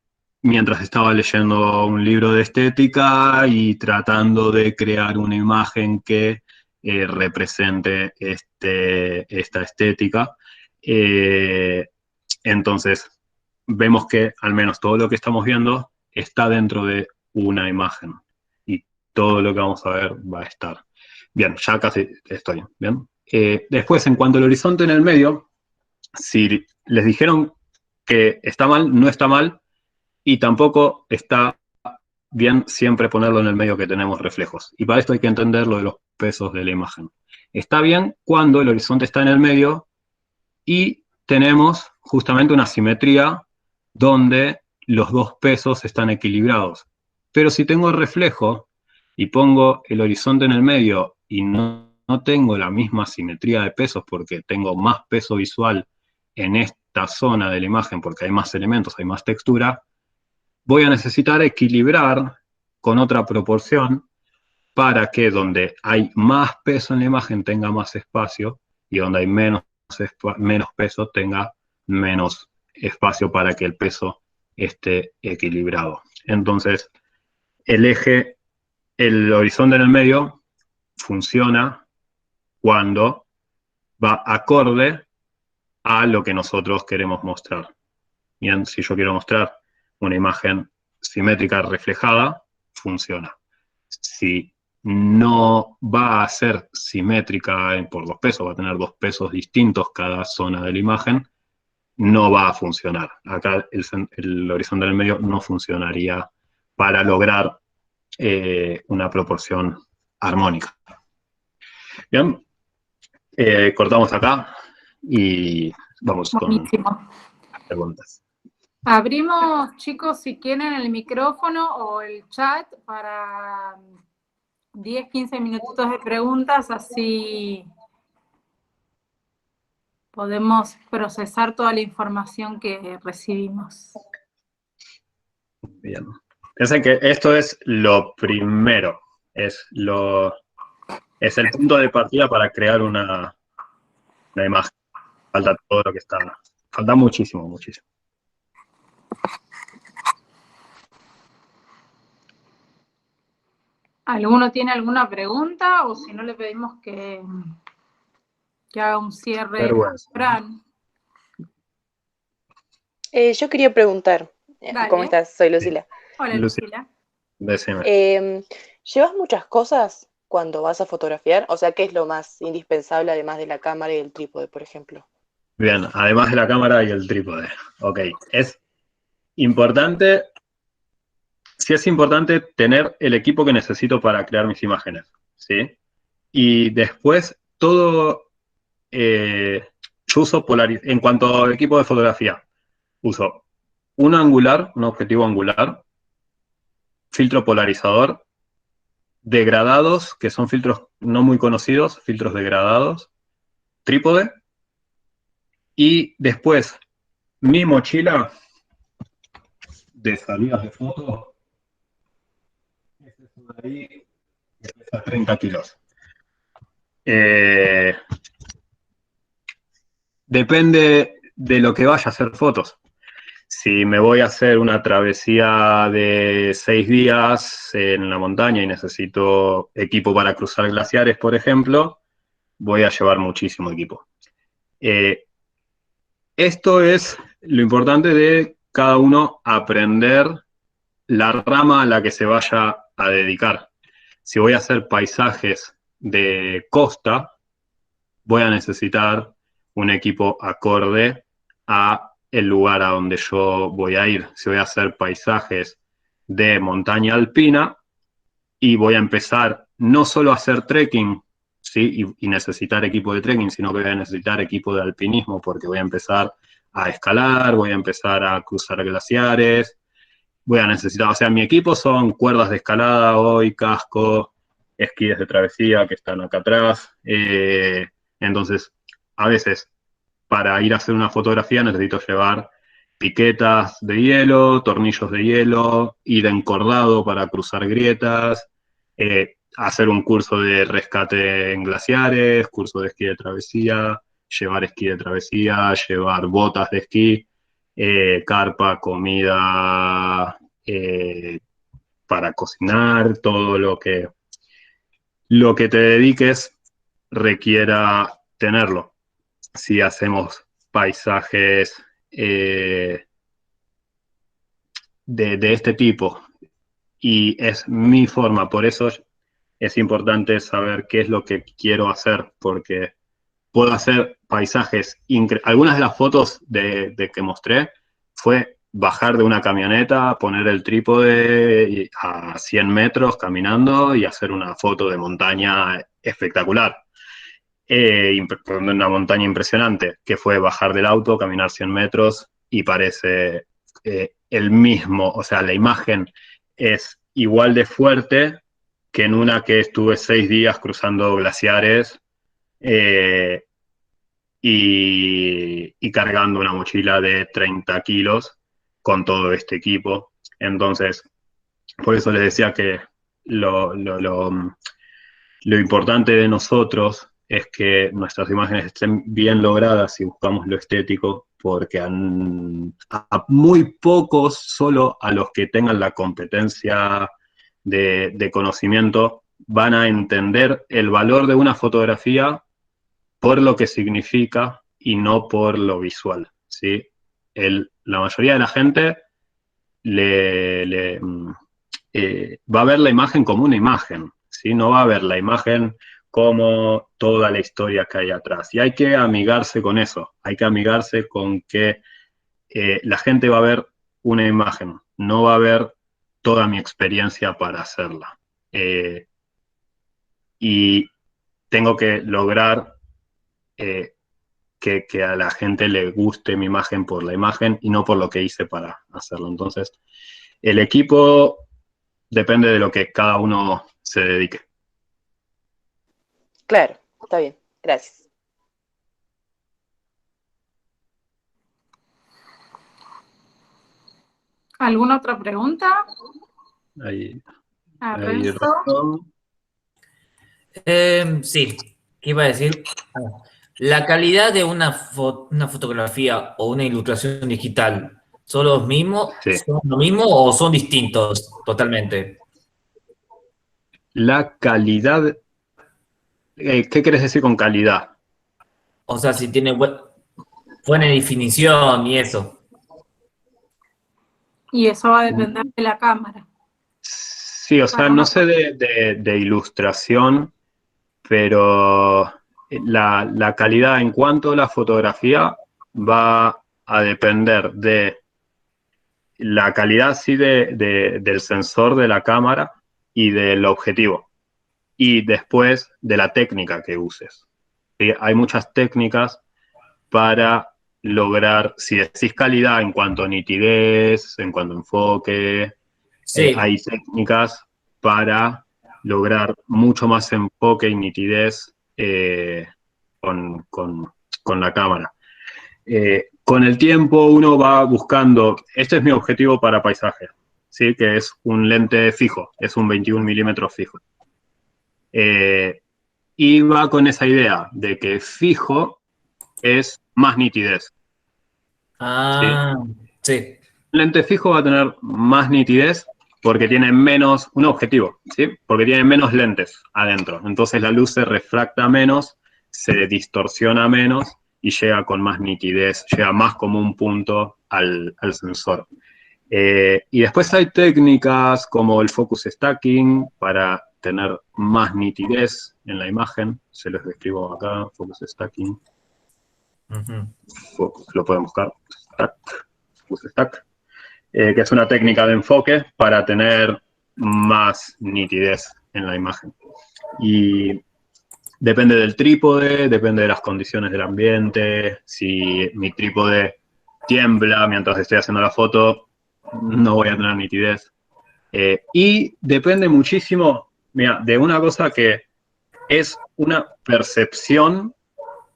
Speaker 2: mientras estaba leyendo un libro de estética y tratando de crear una imagen que represente esta estética. Entonces, vemos que al menos todo lo que estamos viendo está dentro de una imagen y todo lo que vamos a ver va a estar. Bien, ya casi estoy, ¿bien? Después, en cuanto al horizonte en el medio, si les dijeron que está mal, no está mal, y tampoco está bien siempre ponerlo en el medio que tenemos reflejos. Y para esto hay que entender lo de los pesos de la imagen. Está bien cuando el horizonte está en el medio y tenemos justamente una simetría donde los dos pesos están equilibrados. Pero si tengo el reflejo y pongo el horizonte en el medio y no tengo la misma simetría de pesos porque tengo más peso visual en esta zona de la imagen porque hay más elementos, hay más textura, voy a necesitar equilibrar con otra proporción para que donde hay más peso en la imagen tenga más espacio y donde hay menos peso tenga menos espacio para que el peso esté equilibrado. Entonces, el horizonte en el medio funciona cuando va acorde a lo que nosotros queremos mostrar. Bien, si yo quiero mostrar una imagen simétrica reflejada, funciona. Si no va a ser simétrica por dos pesos, va a tener dos pesos distintos cada zona de la imagen, no va a funcionar. Acá el horizonte del medio no funcionaría para lograr una proporción armónica. Bien, cortamos acá y vamos con las preguntas.
Speaker 1: Abrimos, chicos, si quieren el micrófono o el chat para 10, 15 minutitos de preguntas, así podemos procesar toda la información que recibimos.
Speaker 2: Bien. Piensen que esto es lo primero, es el punto de partida para crear una imagen. Falta todo lo que está, falta muchísimo, muchísimo.
Speaker 1: ¿Alguno tiene alguna pregunta o si no le pedimos que haga un cierre?
Speaker 5: Yo quería preguntar.
Speaker 1: Dale.
Speaker 5: ¿Cómo estás? Soy Lucila.
Speaker 1: Hola, Lucila.
Speaker 2: Decime.
Speaker 5: ¿Llevas muchas cosas cuando vas a fotografiar? O sea, ¿qué es lo más indispensable además de la cámara y el trípode, por ejemplo?
Speaker 2: Bien, además de la cámara y el trípode. Ok, es importante, sí es importante tener el equipo que necesito para crear mis imágenes, ¿sí? Y después todo, yo uso en cuanto a equipo de fotografía, uso un objetivo angular, filtro polarizador, degradados, que son filtros no muy conocidos, filtros degradados, trípode, y después Mi mochila de salidas de fotos es eso de ahí, que pesa 30 kilos. Depende de lo que vaya a hacer fotos. Si me voy a hacer una travesía de 6 días en la montaña y necesito equipo para cruzar glaciares, por ejemplo, voy a llevar muchísimo equipo. Esto es lo importante de cada uno aprender la rama a la que se vaya a dedicar. Si voy a hacer paisajes de costa, voy a necesitar un equipo acorde a el lugar a donde yo voy a ir. Si voy a hacer paisajes de montaña alpina y voy a empezar no solo a hacer trekking, ¿sí? y necesitar equipo de trekking, sino que voy a necesitar equipo de alpinismo porque voy a empezar a escalar, voy a empezar a cruzar glaciares, voy a necesitar, o sea, mi equipo son cuerdas de escalada hoy, casco, esquíes de travesía que están acá atrás. Entonces, a veces, para ir a hacer una fotografía necesito llevar piquetas de hielo, tornillos de hielo, ir encordado para cruzar grietas, hacer un curso de rescate en glaciares, curso de esquí de travesía, llevar esquí de travesía, llevar botas de esquí, carpa, comida, para cocinar, todo lo que te dediques requiera tenerlo. Si hacemos paisajes de este tipo y es mi forma, por eso es importante saber qué es lo que quiero hacer, porque puedo hacer paisajes increíbles. Algunas de las fotos de que mostré fue bajar de una camioneta, poner el trípode a 100 metros caminando y hacer una foto de montaña espectacular. Una montaña impresionante, que fue bajar del auto, caminar 100 metros y parece el mismo, o sea, la imagen es igual de fuerte que en una que estuve 6 días cruzando glaciares y cargando una mochila de 30 kilos con todo este equipo. Entonces, por eso les decía que lo importante de nosotros es que nuestras imágenes estén bien logradas y buscamos lo estético, porque a muy pocos, solo a los que tengan la competencia de conocimiento, van a entender el valor de una fotografía por lo que significa y no por lo visual, ¿sí? La mayoría de la gente va a ver la imagen como una imagen, ¿sí? No va a ver la imagen como toda la historia que hay atrás. Y hay que amigarse con eso, hay que amigarse con que la gente va a ver una imagen, no va a ver toda mi experiencia para hacerla. Y tengo que lograr que a la gente le guste mi imagen por la imagen y no por lo que hice para hacerlo. Entonces, el equipo depende de lo que cada uno se dedique.
Speaker 5: Claro, está bien, gracias.
Speaker 1: ¿Alguna otra pregunta?
Speaker 2: Ahí,
Speaker 1: Renzo.
Speaker 3: Sí, ¿qué iba a decir? La calidad de una fotografía o una ilustración digital, ¿son los mismos,
Speaker 2: sí.
Speaker 3: son lo mismo o son distintos totalmente?
Speaker 2: La calidad, ¿qué querés decir con calidad?
Speaker 3: O sea, si tiene buena definición y eso.
Speaker 1: Y eso va a depender de la cámara.
Speaker 2: Sí, o sea, no sé de ilustración, pero la calidad en cuanto a la fotografía va a depender de la calidad, sí, del sensor de la cámara y del objetivo. Y después de la técnica que uses. ¿Sí? Hay muchas técnicas para lograr, si decís calidad en cuanto a nitidez, en cuanto a enfoque,
Speaker 3: Sí.
Speaker 2: hay técnicas para lograr mucho más enfoque y nitidez con la cámara. con el tiempo uno va buscando, este es mi objetivo para paisaje, ¿sí? Que es un lente fijo, es un 21 milímetros fijo. Y va con esa idea de que fijo es más nitidez.
Speaker 3: Ah, sí.
Speaker 2: Un lente fijo va a tener más nitidez porque tiene menos, un objetivo, ¿sí? Porque tiene menos lentes adentro. Entonces la luz se refracta menos, se distorsiona menos y llega con más nitidez, llega más como un punto al sensor. Y después hay técnicas como el focus stacking para tener más nitidez en la imagen. Se los describo acá, focus stacking. Lo pueden buscar, focus stack. Que es una técnica de enfoque para tener más nitidez en la imagen. Y depende del trípode, depende de las condiciones del ambiente. Si mi trípode tiembla mientras estoy haciendo la foto, no voy a tener nitidez. Y depende muchísimo, mira, de una cosa que es una percepción,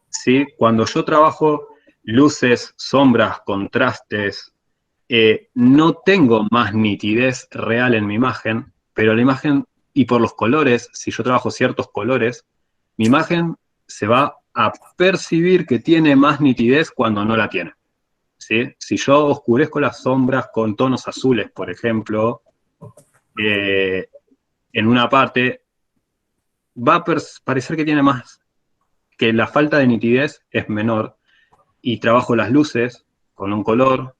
Speaker 2: ¿sí? Cuando yo trabajo luces, sombras, contrastes, no tengo más nitidez real en mi imagen, pero la imagen, y por los colores, si yo trabajo ciertos colores, mi imagen se va a percibir que tiene más nitidez cuando no la tiene, ¿sí? Si yo oscurezco las sombras con tonos azules, por ejemplo, en una parte, va a parecer que tiene más, que la falta de nitidez es menor, y trabajo las luces con un color,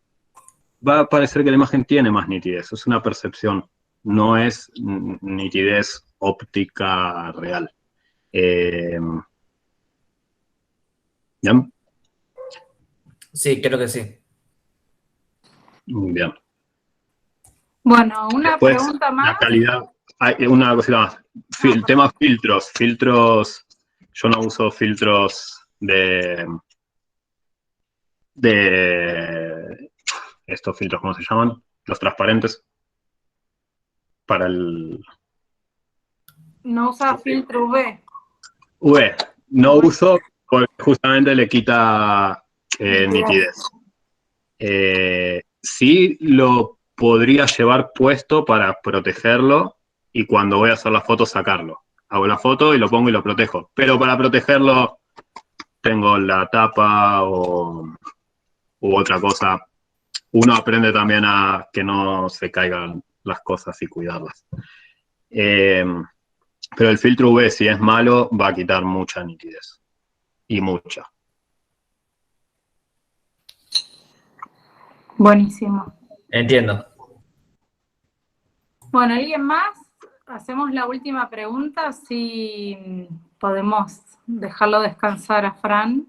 Speaker 2: va a parecer que la imagen tiene más nitidez, es una percepción, no es nitidez óptica real. ¿Bien?
Speaker 3: Sí, creo que sí.
Speaker 2: Bien.
Speaker 1: Bueno, una
Speaker 2: Después,
Speaker 1: pregunta
Speaker 2: la
Speaker 1: más.
Speaker 2: calidad, hay una cosita más. El tema filtros, yo no uso filtros de estos filtros, ¿cómo se llaman? Los transparentes. Para el
Speaker 1: No usa filtro UV.
Speaker 2: UV. No uso porque justamente le quita nitidez. Sí lo podría llevar puesto para protegerlo y cuando voy a hacer la foto sacarlo. Hago la foto y lo pongo y lo protejo. Pero para protegerlo tengo la tapa u otra cosa. Uno aprende también a que no se caigan las cosas y cuidarlas. Pero el filtro UV, si es malo, va a quitar mucha nitidez. Y mucha.
Speaker 1: Buenísimo.
Speaker 3: Entiendo.
Speaker 1: Bueno, ¿alguien más? Hacemos la última pregunta, si podemos dejarlo descansar a Fran.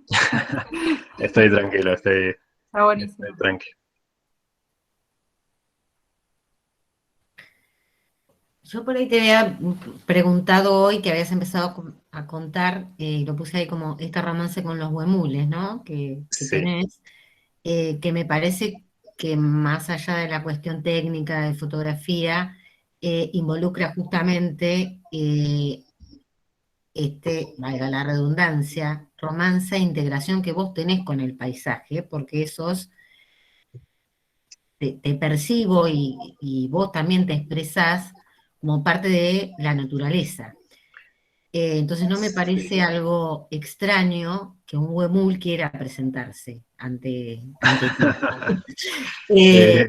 Speaker 2: Estoy tranquilo,
Speaker 1: Está buenísimo.
Speaker 2: estoy tranquilo.
Speaker 6: Yo por ahí te había preguntado hoy que habías empezado a contar, y lo puse ahí como este romance con los huemules, ¿no? Que
Speaker 2: Sí.
Speaker 6: tenés, que me parece que más allá de la cuestión técnica de fotografía, involucra justamente valga la redundancia, romance e integración que vos tenés con el paisaje, porque esos te percibo y vos también te expresás como parte de la naturaleza. Entonces no me parece algo extraño que un huemul quiera presentarse ante ti.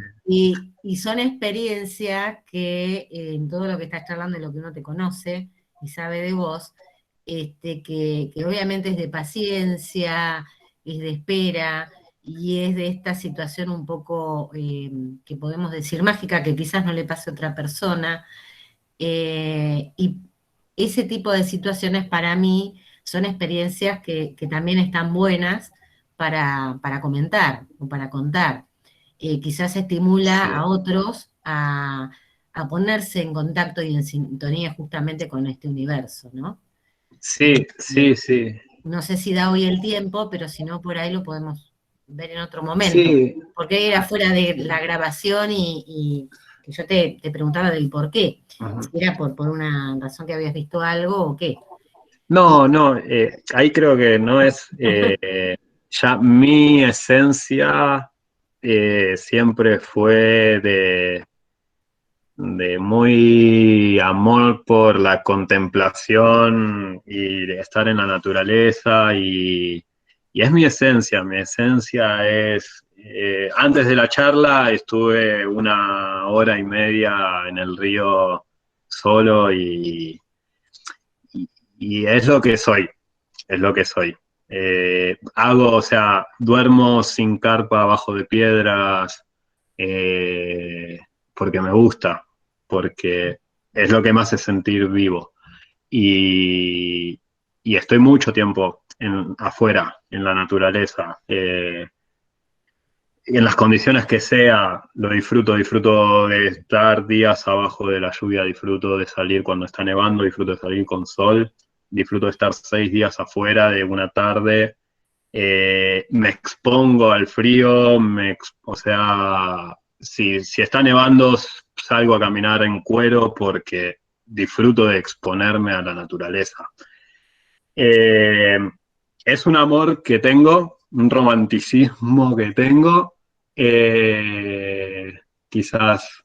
Speaker 6: Y son experiencias que en todo lo que estás charlando y lo que uno te conoce y sabe de vos, que obviamente es de paciencia, es de espera, y es de esta situación un poco, que podemos decir mágica, que quizás no le pase a otra persona, y ese tipo de situaciones para mí son experiencias que también están buenas para comentar o para contar. Quizás estimula a otros a ponerse en contacto y en sintonía justamente con este universo, ¿no?
Speaker 2: Sí.
Speaker 6: No sé si da hoy el tiempo, pero si no, por ahí lo podemos ver en otro momento.
Speaker 2: Sí.
Speaker 6: Porque era fuera de la grabación y que yo te preguntaba del por qué.
Speaker 2: Ajá.
Speaker 6: Si era por una razón que habías visto algo o qué.
Speaker 2: No, ahí creo que no es ya mi esencia siempre fue de muy amor por la contemplación y de estar en la naturaleza y es mi esencia es, antes de la charla estuve 1 hora y media en el río solo y es lo que soy, es lo que soy. O sea, duermo sin carpa abajo de piedras, eh, porque me gusta, porque es lo que me hace sentir vivo. Y, y estoy mucho tiempo afuera, en la naturaleza. En las condiciones que sea, lo disfruto de estar días abajo de la lluvia, disfruto de salir cuando está nevando, disfruto de salir con sol, disfruto de estar 6 días afuera de una tarde, me expongo al frío, o sea, si está nevando, salgo a caminar en cuero porque disfruto de exponerme a la naturaleza. Eh, es un amor que tengo, un romanticismo que tengo, quizás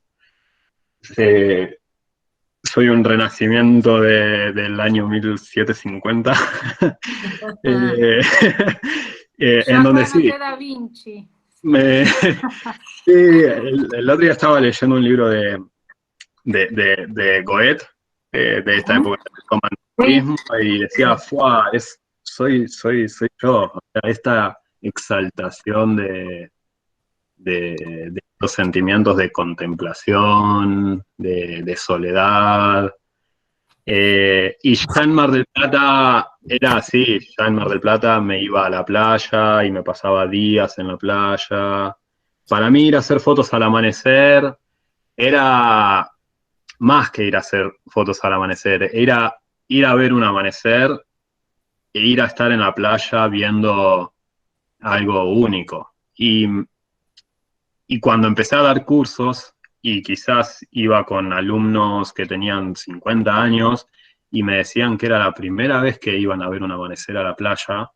Speaker 2: eh, soy un renacimiento del año 1750, eh,
Speaker 1: Yo
Speaker 2: en donde
Speaker 1: acá
Speaker 2: sí,
Speaker 1: noté Da Vinci.
Speaker 2: sí, el otro día estaba leyendo un libro de Goethe, de esta época del
Speaker 1: Sí,
Speaker 2: romanticismo, y decía, ¡fua! Soy yo, o sea, esta exaltación de los sentimientos de contemplación, de soledad. Y ya en Mar del Plata era así, ya en Mar del Plata me iba a la playa y me pasaba días en la playa. Para mí ir a hacer fotos al amanecer era más que ir a hacer fotos al amanecer, era ir a ver un amanecer e ir a estar en la playa viendo algo único. Y cuando empecé a dar cursos, y quizás iba con alumnos que tenían 50 años, y me decían que era la primera vez que iban a ver un amanecer a la playa,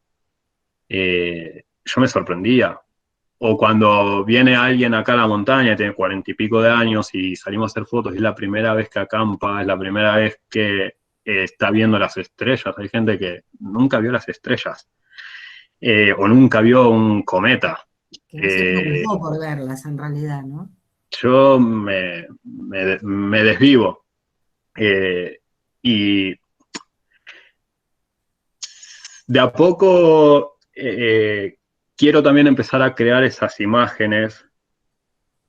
Speaker 2: yo me sorprendía. O cuando viene alguien acá a la montaña, tiene 40 y pico de años y salimos a hacer fotos, y es la primera vez que acampa, es la primera vez que está viendo las estrellas. Hay gente que nunca vio las estrellas, o nunca vio un cometa.
Speaker 6: Que no se
Speaker 2: Eh,
Speaker 6: preocupó por verlas en realidad, ¿no?
Speaker 2: yo me desvivo. Y de a poco quiero también empezar a crear esas imágenes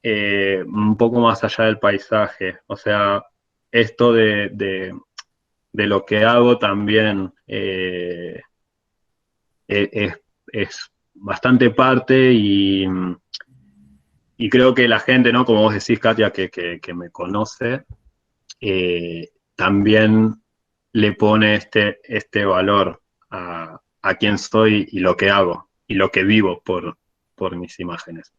Speaker 2: un poco más allá del paisaje. O sea, esto de lo que hago también es bastante parte y creo que la gente, ¿no? Como vos decís, Katia, que me conoce, también le pone este valor a quién soy y lo que hago y lo que vivo por mis imágenes.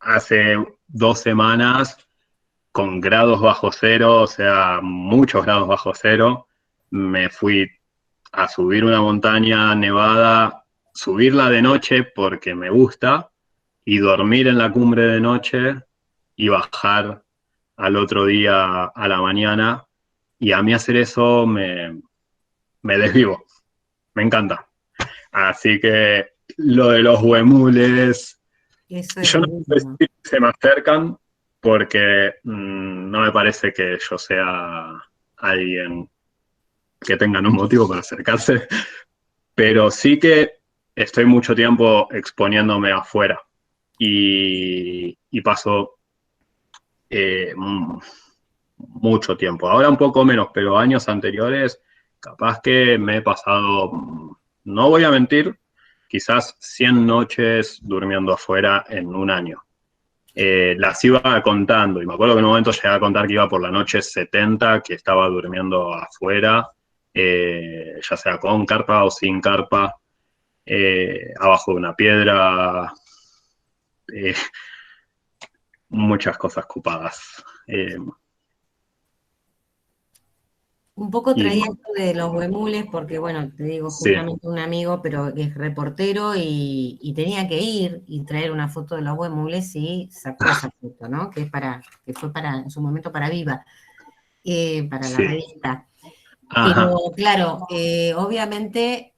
Speaker 2: Hace 2 semanas, con grados bajo cero, o sea, muchos grados bajo cero, me fui a subir una montaña nevada, subirla de noche porque me gusta, y dormir en la cumbre de noche y bajar al otro día a la mañana. Y a mí hacer eso me desvivo, me encanta. Así que lo de los huemules,
Speaker 6: Eso es
Speaker 2: yo no sé
Speaker 6: divino.
Speaker 2: si se me acercan porque no me parece que yo sea alguien que tengan un motivo para acercarse, pero sí que estoy mucho tiempo exponiéndome afuera y paso mucho tiempo. Ahora un poco menos, pero años anteriores capaz que me he pasado, no voy a mentir, quizás 100 noches durmiendo afuera en un año. Las iba contando y me acuerdo que en un momento llegué a contar que iba por la noche 70, que estaba durmiendo afuera, ya sea con carpa o sin carpa, abajo de una piedra, eh, muchas cosas copadas.
Speaker 6: Un poco
Speaker 2: Y-
Speaker 6: traía esto de los huemules, porque bueno, te digo,
Speaker 2: Sí.
Speaker 6: justamente un amigo, pero que es reportero y tenía que ir y traer una foto de los huemules y sacó esa foto, ¿no? Que fue en su momento para Viva, para la
Speaker 2: Sí.
Speaker 6: revista.
Speaker 2: Ajá.
Speaker 6: Pero claro, obviamente,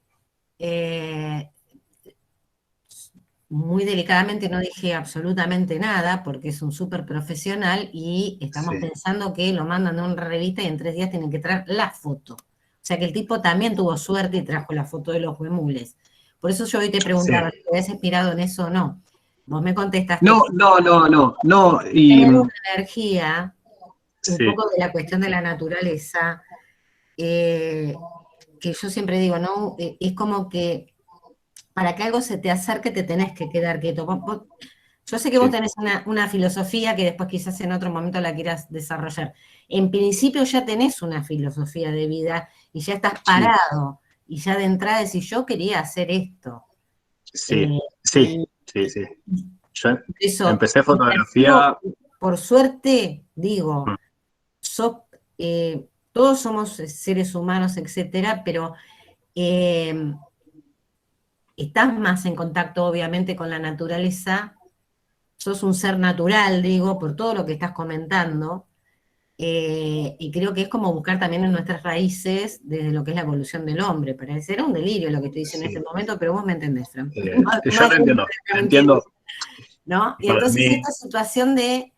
Speaker 6: muy delicadamente no dije absolutamente nada, porque es un súper profesional y estamos
Speaker 2: Sí.
Speaker 6: pensando que lo mandan a una revista y en 3 días tienen que traer la foto. O sea que el tipo también tuvo suerte y trajo la foto de los huemules. Por eso yo hoy te preguntaba si te habías inspirado en eso o no. Vos me contestaste
Speaker 2: No,
Speaker 6: que
Speaker 2: no, y
Speaker 6: tener una energía, un
Speaker 2: sí,
Speaker 6: poco de la cuestión de la naturaleza, que yo siempre digo, ¿no? Es como que para que algo se te acerque te tenés que quedar quieto. Yo sé que vos
Speaker 2: sí,
Speaker 6: tenés una filosofía que después quizás en otro momento la quieras desarrollar. En principio ya tenés una filosofía de vida y ya estás
Speaker 2: sí,
Speaker 6: parado y ya de entrada decís, yo quería hacer esto.
Speaker 2: sí, sí,
Speaker 6: Y
Speaker 2: sí, sí. Yo
Speaker 6: eso,
Speaker 2: empecé
Speaker 6: digo,
Speaker 2: fotografía.
Speaker 6: por suerte, digo,
Speaker 2: mm,
Speaker 6: sos, todos somos seres humanos, etcétera, pero estás más en contacto, obviamente, con la naturaleza, sos un ser natural, digo, por todo lo que estás comentando, y creo que es como buscar también en nuestras raíces desde lo que es la evolución del hombre. Parecerá un delirio lo que estoy diciendo en
Speaker 2: Sí,
Speaker 6: este momento, pero vos me entendés, Fran.
Speaker 2: yo te
Speaker 6: ¿Me
Speaker 2: entiendo.
Speaker 6: entiendes? ¿No? Y
Speaker 2: Para
Speaker 6: entonces
Speaker 2: mí,
Speaker 6: esta situación de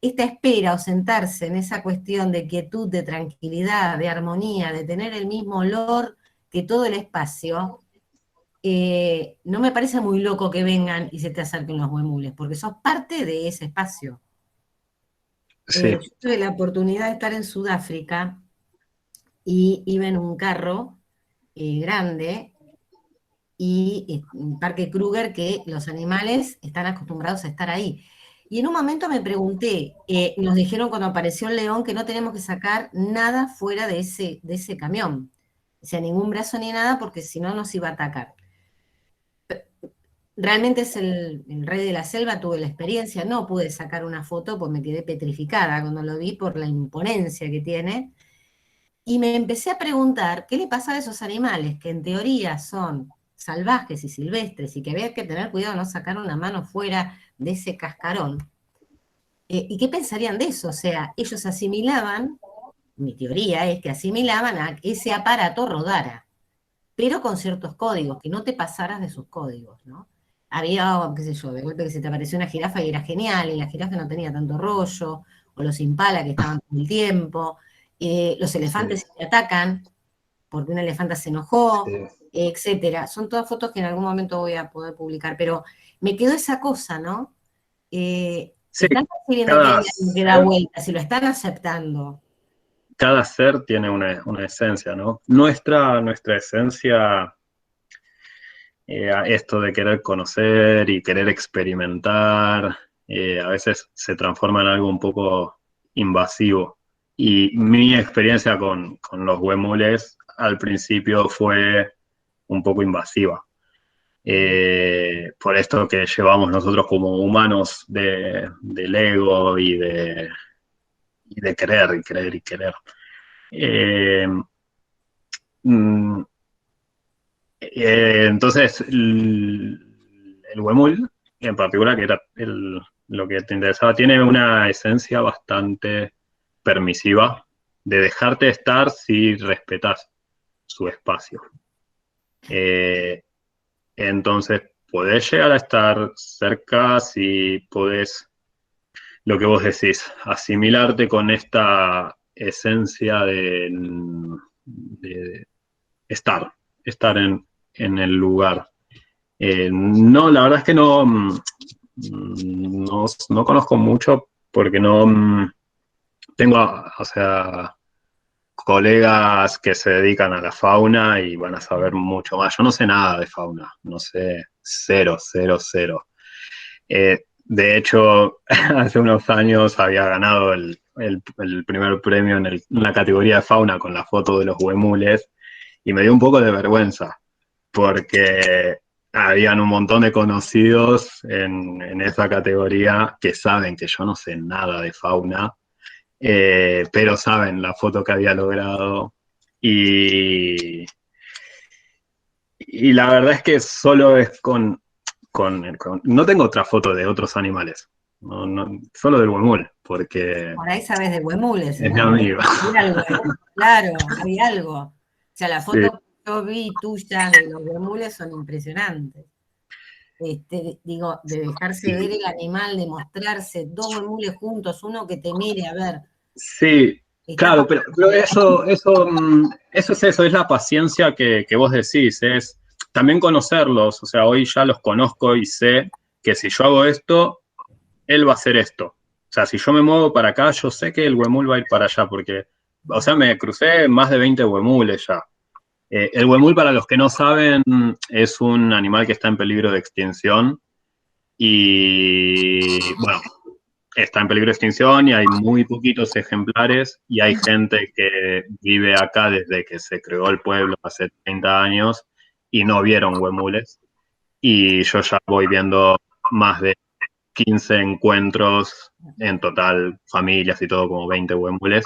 Speaker 6: esta espera o sentarse en esa cuestión de quietud, de tranquilidad, de armonía, de tener el mismo olor que todo el espacio, no me parece muy loco que vengan y se te acerquen los huemules, porque sos parte de ese espacio.
Speaker 2: sí,
Speaker 6: Yo tuve la oportunidad de estar en Sudáfrica y iba en un carro grande y en Parque Kruger, que los animales están acostumbrados a estar ahí. Y en un momento me pregunté, nos dijeron cuando apareció el león que no tenemos que sacar nada fuera de ese camión, o sea, ningún brazo ni nada, porque si no nos iba a atacar. Realmente es el rey de la selva, tuve la experiencia, no pude sacar una foto porque me quedé petrificada cuando lo vi por la imponencia que tiene. Y me empecé a preguntar qué le pasa a esos animales que en teoría son salvajes y silvestres y que había que tener cuidado de no sacar una mano fuera de ese cascarón. ¿Y qué pensarían de eso? O sea, ellos asimilaban, mi teoría es que asimilaban a que ese aparato rodara, pero con ciertos códigos, que no te pasaras de sus códigos, ¿no? Había, qué sé yo, de golpe que se te apareció una jirafa y era genial, y la jirafa no tenía tanto rollo, o los impala que estaban todo el tiempo, los
Speaker 2: sí,
Speaker 6: elefantes que te atacan, porque una elefanta se enojó,
Speaker 2: sí,
Speaker 6: etcétera. Son todas fotos que en algún momento voy a poder publicar, pero me quedó esa cosa, ¿no?
Speaker 2: sí,
Speaker 6: Están percibiendo que hay
Speaker 2: cada
Speaker 6: algo que da
Speaker 2: ser,
Speaker 6: vueltas y lo están aceptando.
Speaker 2: cada ser tiene una esencia, ¿no? Nuestra esencia, esto de querer conocer y querer experimentar, a veces se transforma en algo un poco invasivo. Y mi experiencia con los huemules al principio fue un poco invasiva. Por esto que llevamos nosotros como humanos del ego y de querer y querer y querer. Eh, mm, entonces, el huemul, en particular, que era lo que te interesaba, tiene una esencia bastante permisiva de dejarte estar si respetas su espacio. Eh, entonces, podés llegar a estar cerca si podés, lo que vos decís, asimilarte con esta esencia de estar en el lugar. No, la verdad es que no conozco mucho porque no tengo, o sea, colegas que se dedican a la fauna y van a saber mucho más. Yo no sé nada de fauna, no sé, cero, cero, cero. De hecho, hace unos años había ganado el primer premio en la categoría de fauna con la foto de los huemules y me dio un poco de vergüenza porque habían un montón de conocidos en esa categoría que saben que yo no sé nada de fauna, pero saben la foto que había logrado Y la verdad es que solo es no tengo otra foto de otros animales, solo del huemul, porque
Speaker 6: Por ahí sabes de huemules.
Speaker 2: es mi amigo.
Speaker 6: Hay algo, claro, hay algo. O sea, la foto
Speaker 2: Sí.
Speaker 6: que yo vi tuya de los huemules son impresionantes. Digo, de dejarse ver el animal, de mostrarse dos huemules juntos, uno que te mire, a ver.
Speaker 2: Sí, claro, pero eso es eso, es la paciencia que vos decís, es también conocerlos, o sea, hoy ya los conozco y sé que si yo hago esto, él va a hacer esto. O sea, si yo me muevo para acá, yo sé que el huemul va a ir para allá, porque, o sea, me crucé más de 20 huemules ya. El huemul, para los que no saben, es un animal que está en peligro de extinción y, bueno, está en peligro de extinción y hay muy poquitos ejemplares y hay gente que vive acá desde que se creó el pueblo hace 30 años y no vieron huemules. Y yo ya voy viendo más de 15 encuentros en total, familias y todo, como 20 huemules.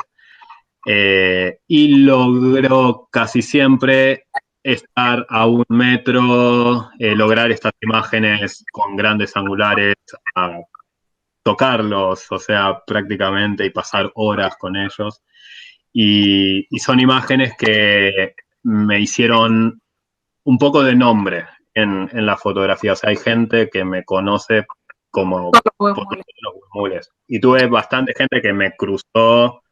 Speaker 2: Y logro casi siempre estar a 1 metro, lograr estas imágenes con grandes angulares, tocarlos, o sea, prácticamente, y pasar horas con ellos. Y son imágenes que me hicieron un poco de nombre en la fotografía. O sea, hay gente que me conoce como fotógrafo de los huemules. Y tuve bastante gente que me cruzó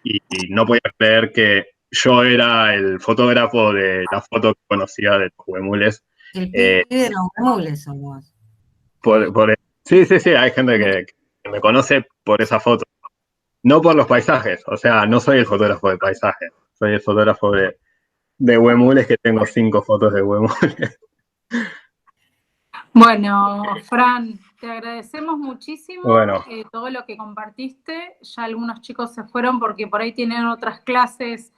Speaker 2: y no podía creer que yo era el fotógrafo de la foto que conocía de los huemules.
Speaker 6: El pibe de los huemules sos vos.
Speaker 2: Sí, hay gente que me conoce por esa foto. No por los paisajes, o sea, no soy el fotógrafo de paisajes, soy el fotógrafo de huemules, que tengo 5 fotos de huemules.
Speaker 1: Bueno, Fran, te agradecemos muchísimo todo lo que compartiste. Ya algunos chicos se fueron porque por ahí tienen otras clases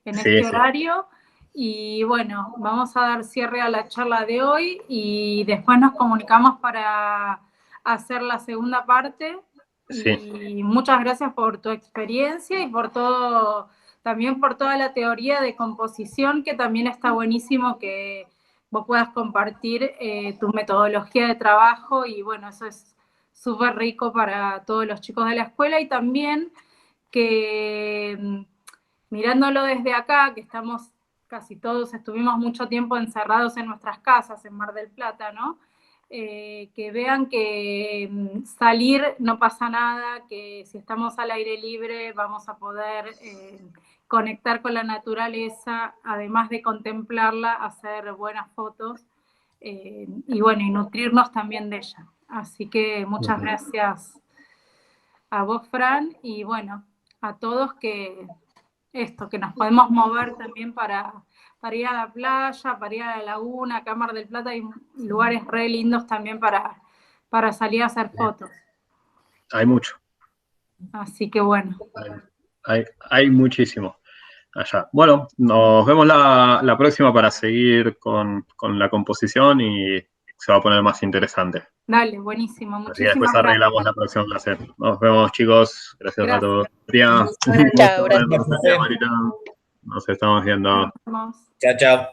Speaker 1: en este horario. Y bueno, vamos a dar cierre a la charla de hoy y después nos comunicamos para hacer la segunda parte. Sí. Y muchas gracias por tu experiencia y por todo, también por toda la teoría de composición, que también está buenísimo que vos puedas compartir tu metodología de trabajo, y bueno, eso es súper rico para todos los chicos de la escuela. Y también que mirándolo desde acá, que estamos casi todos, estuvimos mucho tiempo encerrados en nuestras casas en Mar del Plata, ¿no? Que vean que salir no pasa nada, que si estamos al aire libre vamos a poder conectar con la naturaleza, además de contemplarla, hacer buenas fotos y bueno, y nutrirnos también de ella. Así que muchas gracias a vos, Fran, y bueno, a todos que nos podemos mover también para ir a la playa, para ir a la laguna. Acá en Mar del Plata hay lugares re lindos también para salir a hacer fotos.
Speaker 2: Hay mucho.
Speaker 1: Así que bueno.
Speaker 2: Hay muchísimo allá. Bueno, nos vemos la próxima para seguir con la composición y se va a poner más interesante.
Speaker 1: Dale, buenísimo. Muchísimas
Speaker 2: gracias. Después arreglamos la próxima clase. Nos vemos, chicos. Gracias a todos.
Speaker 5: Chao, gracias.
Speaker 2: Marita. Nos estamos viendo.
Speaker 1: Nos vemos.
Speaker 3: Chao, chao.